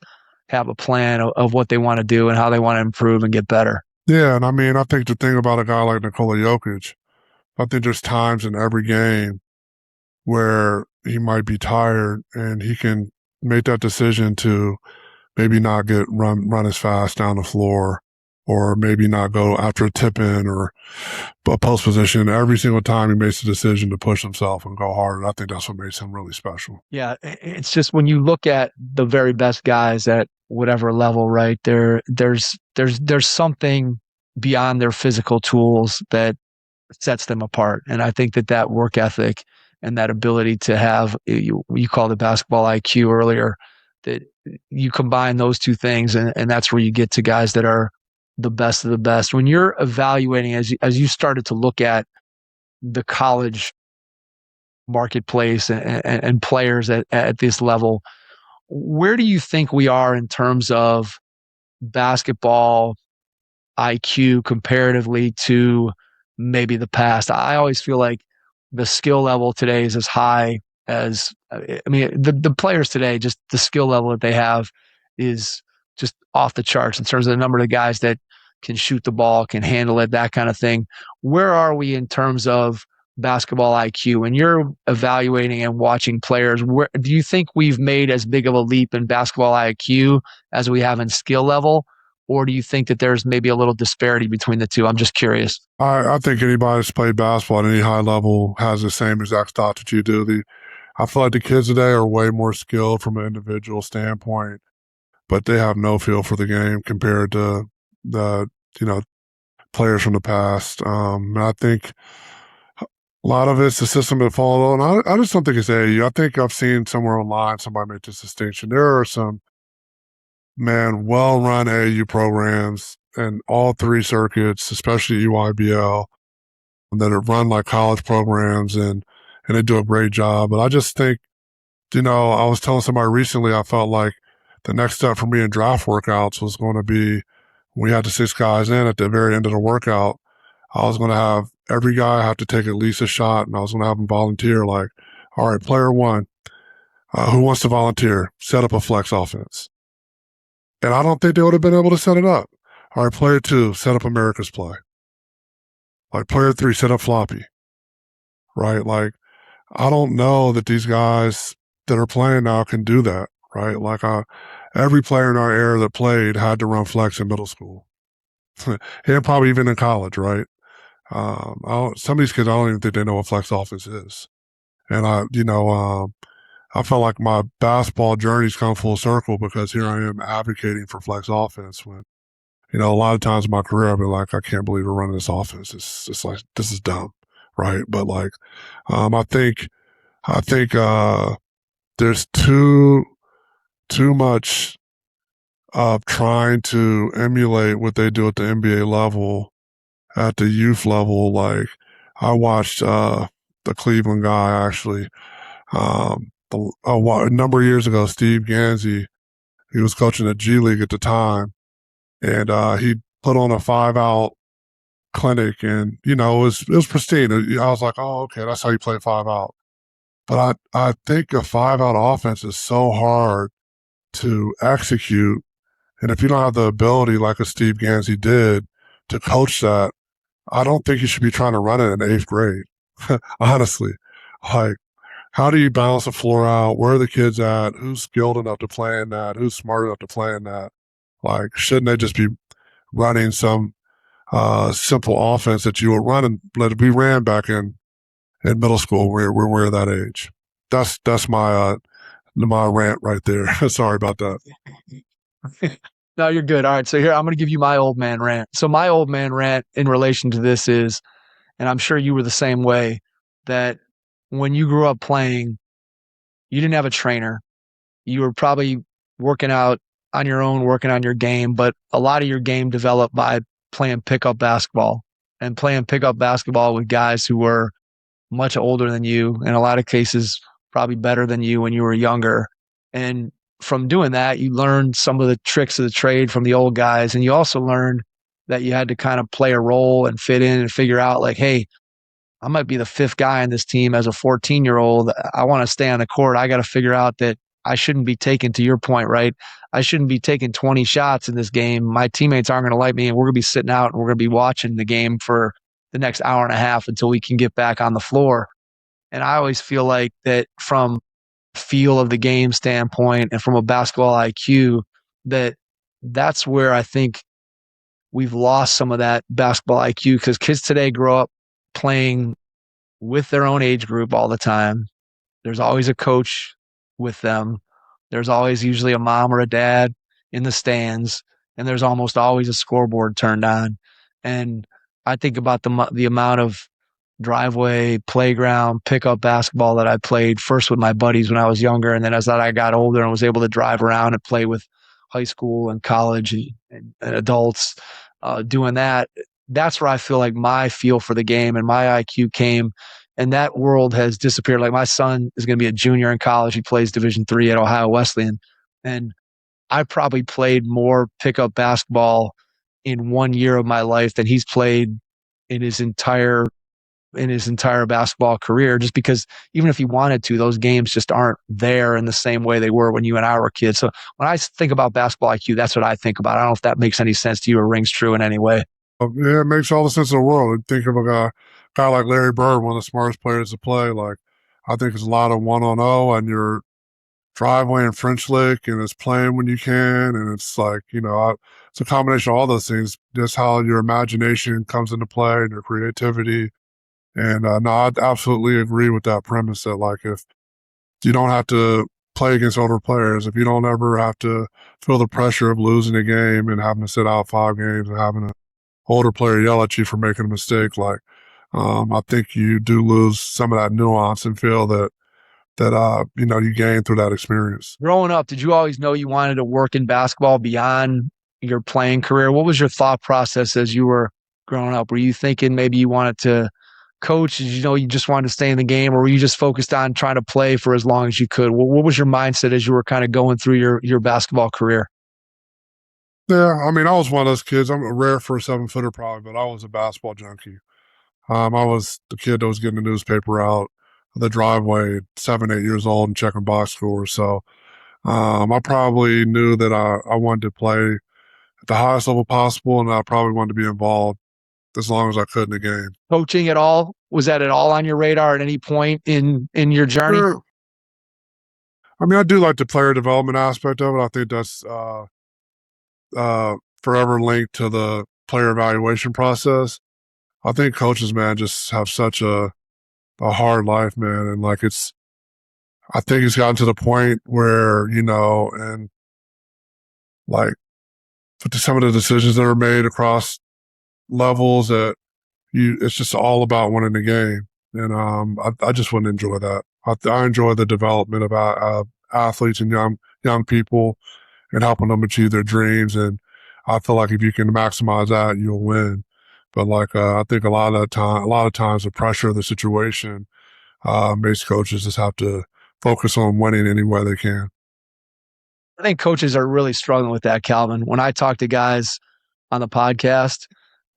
have a plan of what they want to do and how they want to improve and get better. Yeah, and I mean, I think the thing about a guy like Nikola Jokic, I think there's times in every game where he might be tired and he can make that decision to maybe not run as fast down the floor, or maybe not go after a tip-in or a post position. Every single time he makes a decision to push himself and go harder. I think that's what makes him really special. Yeah, it's just when you look at the very best guys at whatever level, right, there's something beyond their physical tools that sets them apart. And I think that work ethic and that ability to have, you called it basketball IQ earlier, that you combine those two things, and that's where you get to guys that are the best of the best. When you're evaluating, as you started to look at the college marketplace and players at this level, where do you think we are in terms of basketball IQ comparatively to maybe the past? I always feel like the skill level today is as high as, the players today, just the skill level that they have is just off the charts in terms of the number of guys that can shoot the ball, can handle it, that kind of thing. Where are we in terms of basketball IQ? When you're evaluating and watching players, where do you think we've made as big of a leap in basketball IQ as we have in skill level? Or do you think that there's maybe a little disparity between the two? I'm just curious. I think anybody that's played basketball at any high level has the same exact thought that you do. I feel like the kids today are way more skilled from an individual standpoint, but they have no feel for the game compared to the players from the past. And I think a lot of it's the system that follow. And I just don't think it's AAU. I think I've seen somewhere online somebody make this distinction. There are some well-run AAU programs and all three circuits, especially EYBL, that are run like college programs and they do a great job. But I just think, I was telling somebody recently, I felt like the next step for me in draft workouts was going to be, we had the 6 guys in at the very end of the workout, I was going to have every guy have to take at least a shot, and I was going to have them volunteer, like, all right, player 1, who wants to volunteer? Set up a flex offense. And I don't think they would have been able to set it up. All right, player 2, set up America's play. Like, player 3, set up floppy. Right? Like, I don't know that these guys that are playing now can do that, right? Like, every player in our era that played had to run flex in middle school. And probably even in college, right? Some of these kids, I don't even think they know what flex offense is. And I felt like my basketball journey's come full circle because here I am advocating for flex offense when, a lot of times in my career I've been like, I can't believe we're running this offense. It's like, this is dumb. right? But like, I think there's too much of trying to emulate what they do at the NBA level, at the youth level. Like, I watched the Cleveland guy actually a number of years ago, Steve Gansey. He was coaching the G League at the time, and he put on a 5-out clinic, and it was pristine. I was like, oh, okay, that's how you play 5-out. But I think a 5-out offense is so hard to execute, and if you don't have the ability like a Steve Gansey did to coach that, I don't think you should be trying to run it in 8th grade. Honestly, like, how do you balance the floor out? Where are the kids at? Who's skilled enough to play in that? Who's smart enough to play in that? Like, shouldn't they just be running some simple offense that you would run and that we ran back in middle school where we're that age? That's my rant right there. Sorry about that. No, you're good. All right. So here, I'm going to give you my old man rant. So my old man rant in relation to this is, and I'm sure you were the same way, that when you grew up playing, you didn't have a trainer. You were probably working out on your own, working on your game, but a lot of your game developed by playing pickup basketball and playing pickup basketball with guys who were much older than you, in a lot of cases, probably better than you when you were younger. And from doing that, you learned some of the tricks of the trade from the old guys. And you also learned that you had to kind of play a role and fit in and figure out like, hey, I might be the 5th guy on this team as a 14-year-old. I want to stay on the court. I got to figure out that I shouldn't be taking, to your point, right? I shouldn't be taking 20 shots in this game. My teammates aren't going to like me, and we're going to be sitting out and we're going to be watching the game for the next hour and a half until we can get back on the floor. And I always feel like that from feel of the game standpoint and from a basketball IQ, that's where I think we've lost some of that basketball IQ, because kids today grow up playing with their own age group all the time. There's always a coach with them. There's always usually a mom or a dad in the stands, and there's almost always a scoreboard turned on. And I think about the amount of driveway, playground, pickup basketball that I played first with my buddies when I was younger, and then as I got older and was able to drive around and play with high school and college and adults doing that. That's where I feel like my feel for the game and my IQ came, and that world has disappeared. Like, my son is going to be a junior in college. He plays Division III at Ohio Wesleyan, and I probably played more pickup basketball in 1 year of my life than he's played in his entire basketball career, just because even if he wanted to, those games just aren't there in the same way they were when you and I were kids. So when I think about basketball IQ, that's what I think about. I don't know if that makes any sense to you or rings true in any way. Yeah, it makes all the sense in the world. Think of a guy like Larry Bird, one of the smartest players to play. Like, I think it's a lot of 1-on-0 on your driveway and French lick, and it's playing when you can. And it's like, it's a combination of all those things, just how your imagination comes into play and your creativity. And no, I absolutely agree with that premise that, like, if you don't have to play against older players, if you don't ever have to feel the pressure of losing a game and having to sit out 5 games and having an older player yell at you for making a mistake, like, I think you do lose some of that nuance and feel that you gain through that experience. Growing up, did you always know you wanted to work in basketball beyond your playing career? What was your thought process as you were growing up? Were you thinking maybe you wanted to coach? Did you know you just wanted to stay in the game, or were you just focused on trying to play for as long as you could? What was your mindset as you were kind of going through your basketball career? Yeah, I mean, I was one of those kids. I'm rare for a 7-footer probably, but I was a basketball junkie. I was the kid that was getting the newspaper out of the driveway at 7, 8 years old and checking box scores. So I probably knew that I wanted to play at the highest level possible, and I probably wanted to be involved as long as I could in the game. Coaching at all? Was that at all on your radar at any point in your journey? Sure. I mean, I do like the player development aspect of it. I think that's forever linked to the player evaluation process. I think coaches, man, just have such a hard life, man. And like, I think it's gotten to the point where, and like some of the decisions that are made across levels that, it's just all about winning the game. And I just wouldn't enjoy that. I enjoy the development of athletes and young people and helping them achieve their dreams. And I feel like if you can maximize that, you'll win. But I think a lot of times the pressure of the situation makes coaches just have to focus on winning any way they can. I think coaches are really struggling with that, Calvin. When I talk to guys on the podcast,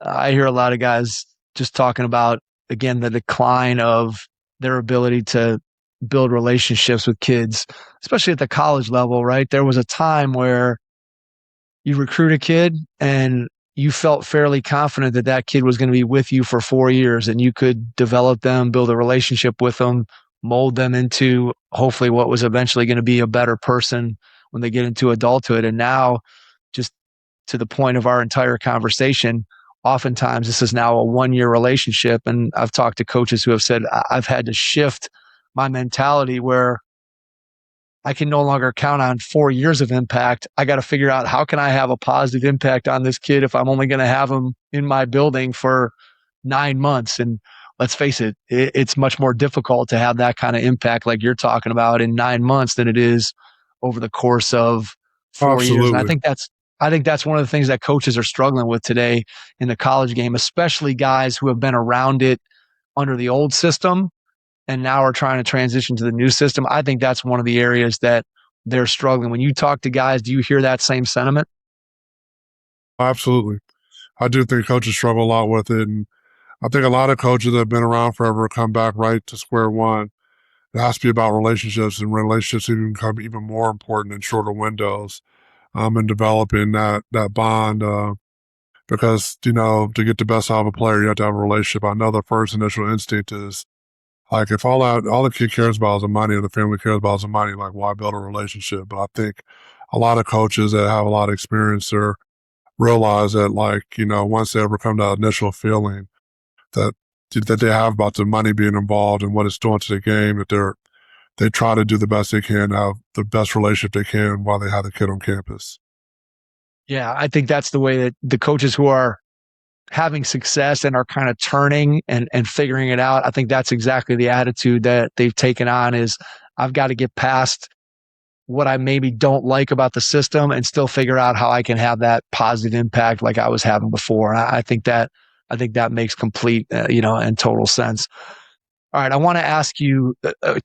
I hear a lot of guys just talking about, again, the decline of their ability to build relationships with kids, especially at the college level, right? There was a time where you recruit a kid and you felt fairly confident that that kid was going to be with you for 4 years and you could develop them, build a relationship with them, mold them into hopefully what was eventually going to be a better person when they get into adulthood. And now, just to the point of our entire conversation, oftentimes this is now a 1-year relationship. And I've talked to coaches who have said, I've had to shift my mentality where I can no longer count on 4 years of impact. I got to figure out, how can I have a positive impact on this kid if I'm only going to have him in my building for 9 months? And let's face it, it's much more difficult to have that kind of impact like you're talking about in 9 months than it is over the course of 4 years. And I think that's one of the things that coaches are struggling with today in the college game, especially guys who have been around it under the old system and now are trying to transition to the new system. I think that's one of the areas that they're struggling. When you talk to guys, do you hear that same sentiment? Absolutely. I do think coaches struggle a lot with it. And I think a lot of coaches that have been around forever come back right to square one. It has to be about relationships, and relationships even become even more important in shorter windows, and developing that bond. Because, to get the best out of a player, you have to have a relationship. I know the first initial instinct is, like, if all the kid cares about is the money, or the family cares about is the money, like, why build a relationship? But I think a lot of coaches that have a lot of experience realize that, once they overcome that initial feeling that they have about the money being involved and what it's doing to the game, that they try to do the best they can, have the best relationship they can while they have the kid on campus. Yeah, I think that's the way that the coaches who are having success and are kind of turning and figuring it out, I think that's exactly the attitude that they've taken on is, I've got to get past what I maybe don't like about the system and still figure out how I can have that positive impact like I was having before. And I think that makes complete, and total sense. All right, I want to ask you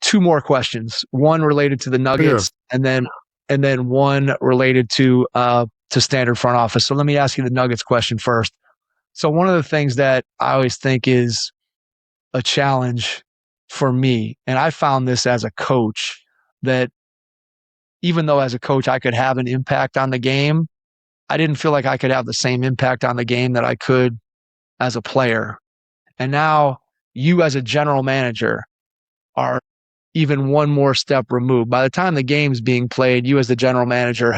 2 more questions. One related to the Nuggets, and then one related to standard front office. So let me ask you the Nuggets question first. So one of the things that I always think is a challenge for me, and I found this as a coach, that even though as a coach I could have an impact on the game, I didn't feel like I could have the same impact on the game that I could as a player. And now you as a general manager are even one more step removed. By the time the game's being played, you as the general manager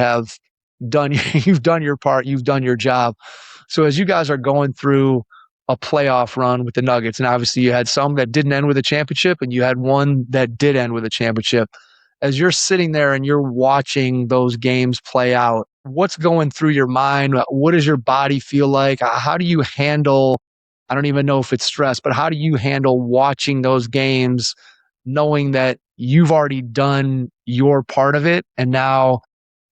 you've done your part, you've done your job. So as you guys are going through a playoff run with the Nuggets, and obviously you had some that didn't end with a championship and you had one that did end with a championship. As you're sitting there and you're watching those games play out, what's going through your mind? What does your body feel like? How do you handle, I don't even know if it's stress, but how do you handle watching those games knowing that you've already done your part of it and now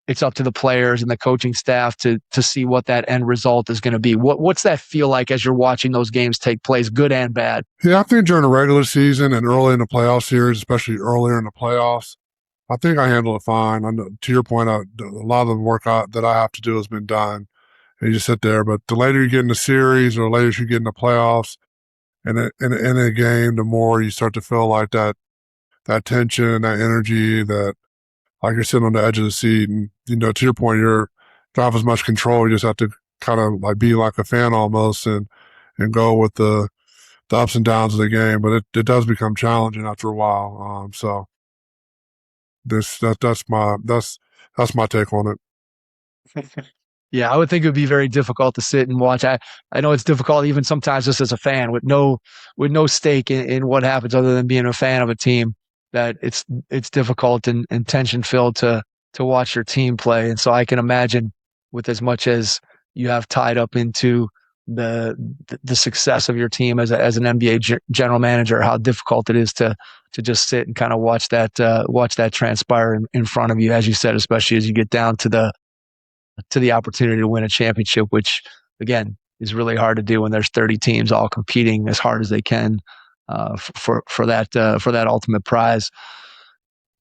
it's up to the players and the coaching staff to see what that end result is going to be? What's that feel like as you're watching those games take place, good and bad? Yeah, I think during the regular season and early in the playoff series, especially earlier in the playoffs, I think I handle it fine. To your point, a lot of the work that I have to do has been done, and you just sit there. But the later you get in the series, or the later you get in the playoffs, and in a game, the more you start to feel like that tension, that energy, that like you're sitting on the edge of the seat. And to your point, you don't have as much control. You just have to kind of like be like a fan almost, and go with the ups and downs of the game. But it does become challenging after a while. So. That's my take on it. Yeah, I would think it would be very difficult to sit and watch. I know it's difficult even sometimes just as a fan with no stake in what happens other than being a fan of a team, that it's difficult and tension filled to watch your team play. And so I can imagine, with as much as you have tied up into the success of your team as an NBA general manager, how difficult it is to just sit and kind of watch that transpire in front of you, as you said, especially as you get down to the opportunity to win a championship, which again is really hard to do when there's 30 teams all competing as hard as they can for that ultimate prize.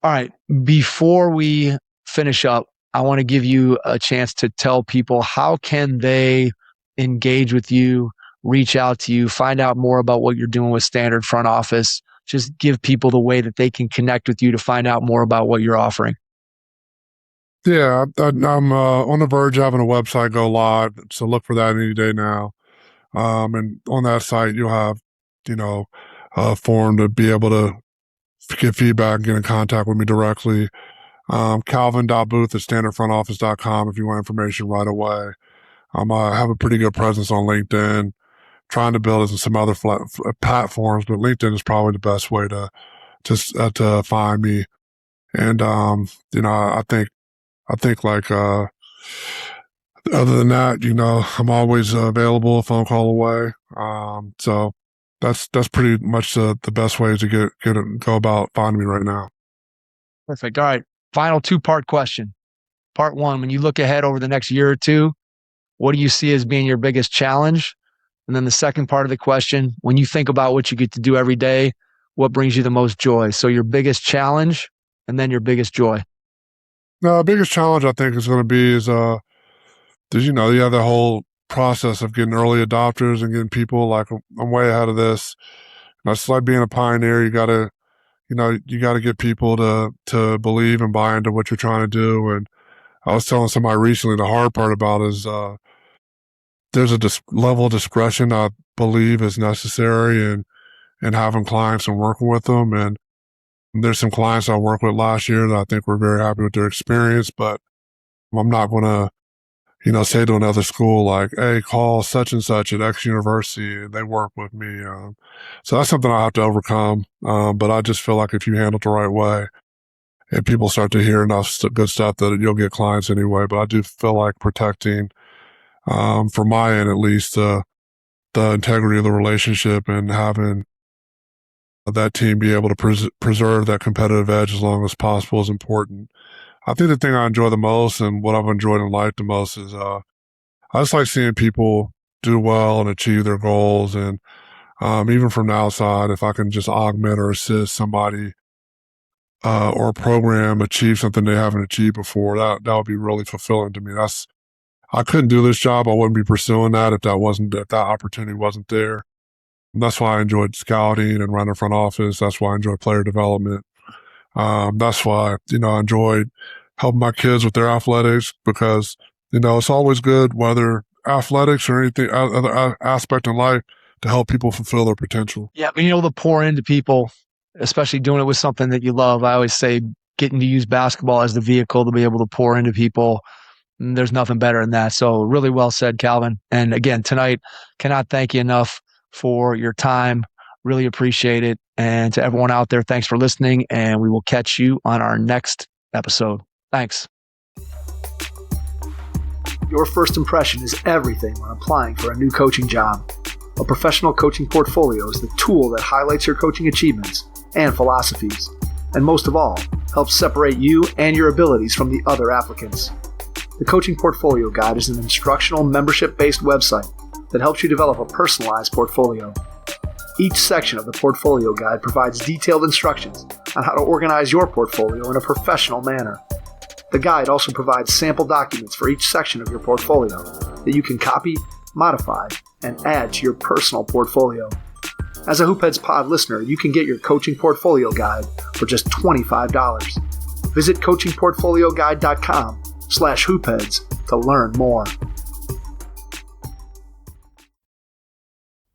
All right, before we finish up, I want to give you a chance to tell people how can they engage with you, reach out to you, find out more about what you're doing with Standard Front Office. Just give people the way that they can connect with you to find out more about what you're offering. Yeah, I'm on the verge of having a website go live, so look for that any day now. And on that site, you'll have, a form to be able to get feedback and get in contact with me directly. Calvin.booth@standardfrontoffice.com if you want information right away. I have a pretty good presence on LinkedIn, trying to build it in some other platforms, but LinkedIn is probably the best way to find me. And, I think like, other than that, I'm always available, a phone call away. So that's pretty much the best way to go about finding me right now. Perfect. All right. Final 2-part question. Part 1, when you look ahead over the next year or two, what do you see as being your biggest challenge? And then the second part of the question, when you think about what you get to do every day, what brings you the most joy? So your biggest challenge and then your biggest joy. The biggest challenge I think is going to be is, you have the whole process of getting early adopters and getting people like, I'm way ahead of this. It's like being a pioneer. You got to get people to believe and buy into what you're trying to do. And I was telling somebody recently, the hard part about it is, there's a level of discretion I believe is necessary in having clients and working with them. And there's some clients I worked with last year that I think were very happy with their experience, but I'm not going to, say to another school like, hey, call such and such at X university. They work with me. So that's something I have to overcome. But I just feel like if you handle it the right way and people start to hear enough good stuff that you'll get clients anyway. But I do feel like protecting, from my end, at least, the integrity of the relationship and having that team be able to preserve that competitive edge as long as possible is important. I think the thing I enjoy the most and what I've enjoyed in life the most is, I just like seeing people do well and achieve their goals. And, even from the outside, if I can just augment or assist somebody, or a program achieve something they haven't achieved before, that would be really fulfilling to me. I couldn't do this job. I wouldn't be pursuing that if that opportunity wasn't there. And that's why I enjoyed scouting and running front office. That's why I enjoy player development. That's why, I enjoyed helping my kids with their athletics because, it's always good, whether athletics or anything, other aspect in life, to help people fulfill their potential. Yeah. To pour into people, especially doing it with something that you love. I always say getting to use basketball as the vehicle to be able to pour into people. There's nothing better than that. So really well said, Calvin. And again, tonight, cannot thank you enough for your time. Really appreciate it. And to everyone out there, thanks for listening. And we will catch you on our next episode. Thanks. Your first impression is everything when applying for a new coaching job. A professional coaching portfolio is the tool that highlights your coaching achievements and philosophies, and most of all, helps separate you and your abilities from the other applicants. The Coaching Portfolio Guide is an instructional, membership-based website that helps you develop a personalized portfolio. Each section of the Portfolio Guide provides detailed instructions on how to organize your portfolio in a professional manner. The guide also provides sample documents for each section of your portfolio that you can copy, modify, and add to your personal portfolio. As a Hoopheads Pod listener, you can get your Coaching Portfolio Guide for just $25. Visit coachingportfolioguide.com/hoopheads to learn more.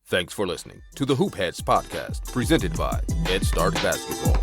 Thanks for listening to the Hoopheads podcast, presented by Head Start Basketball.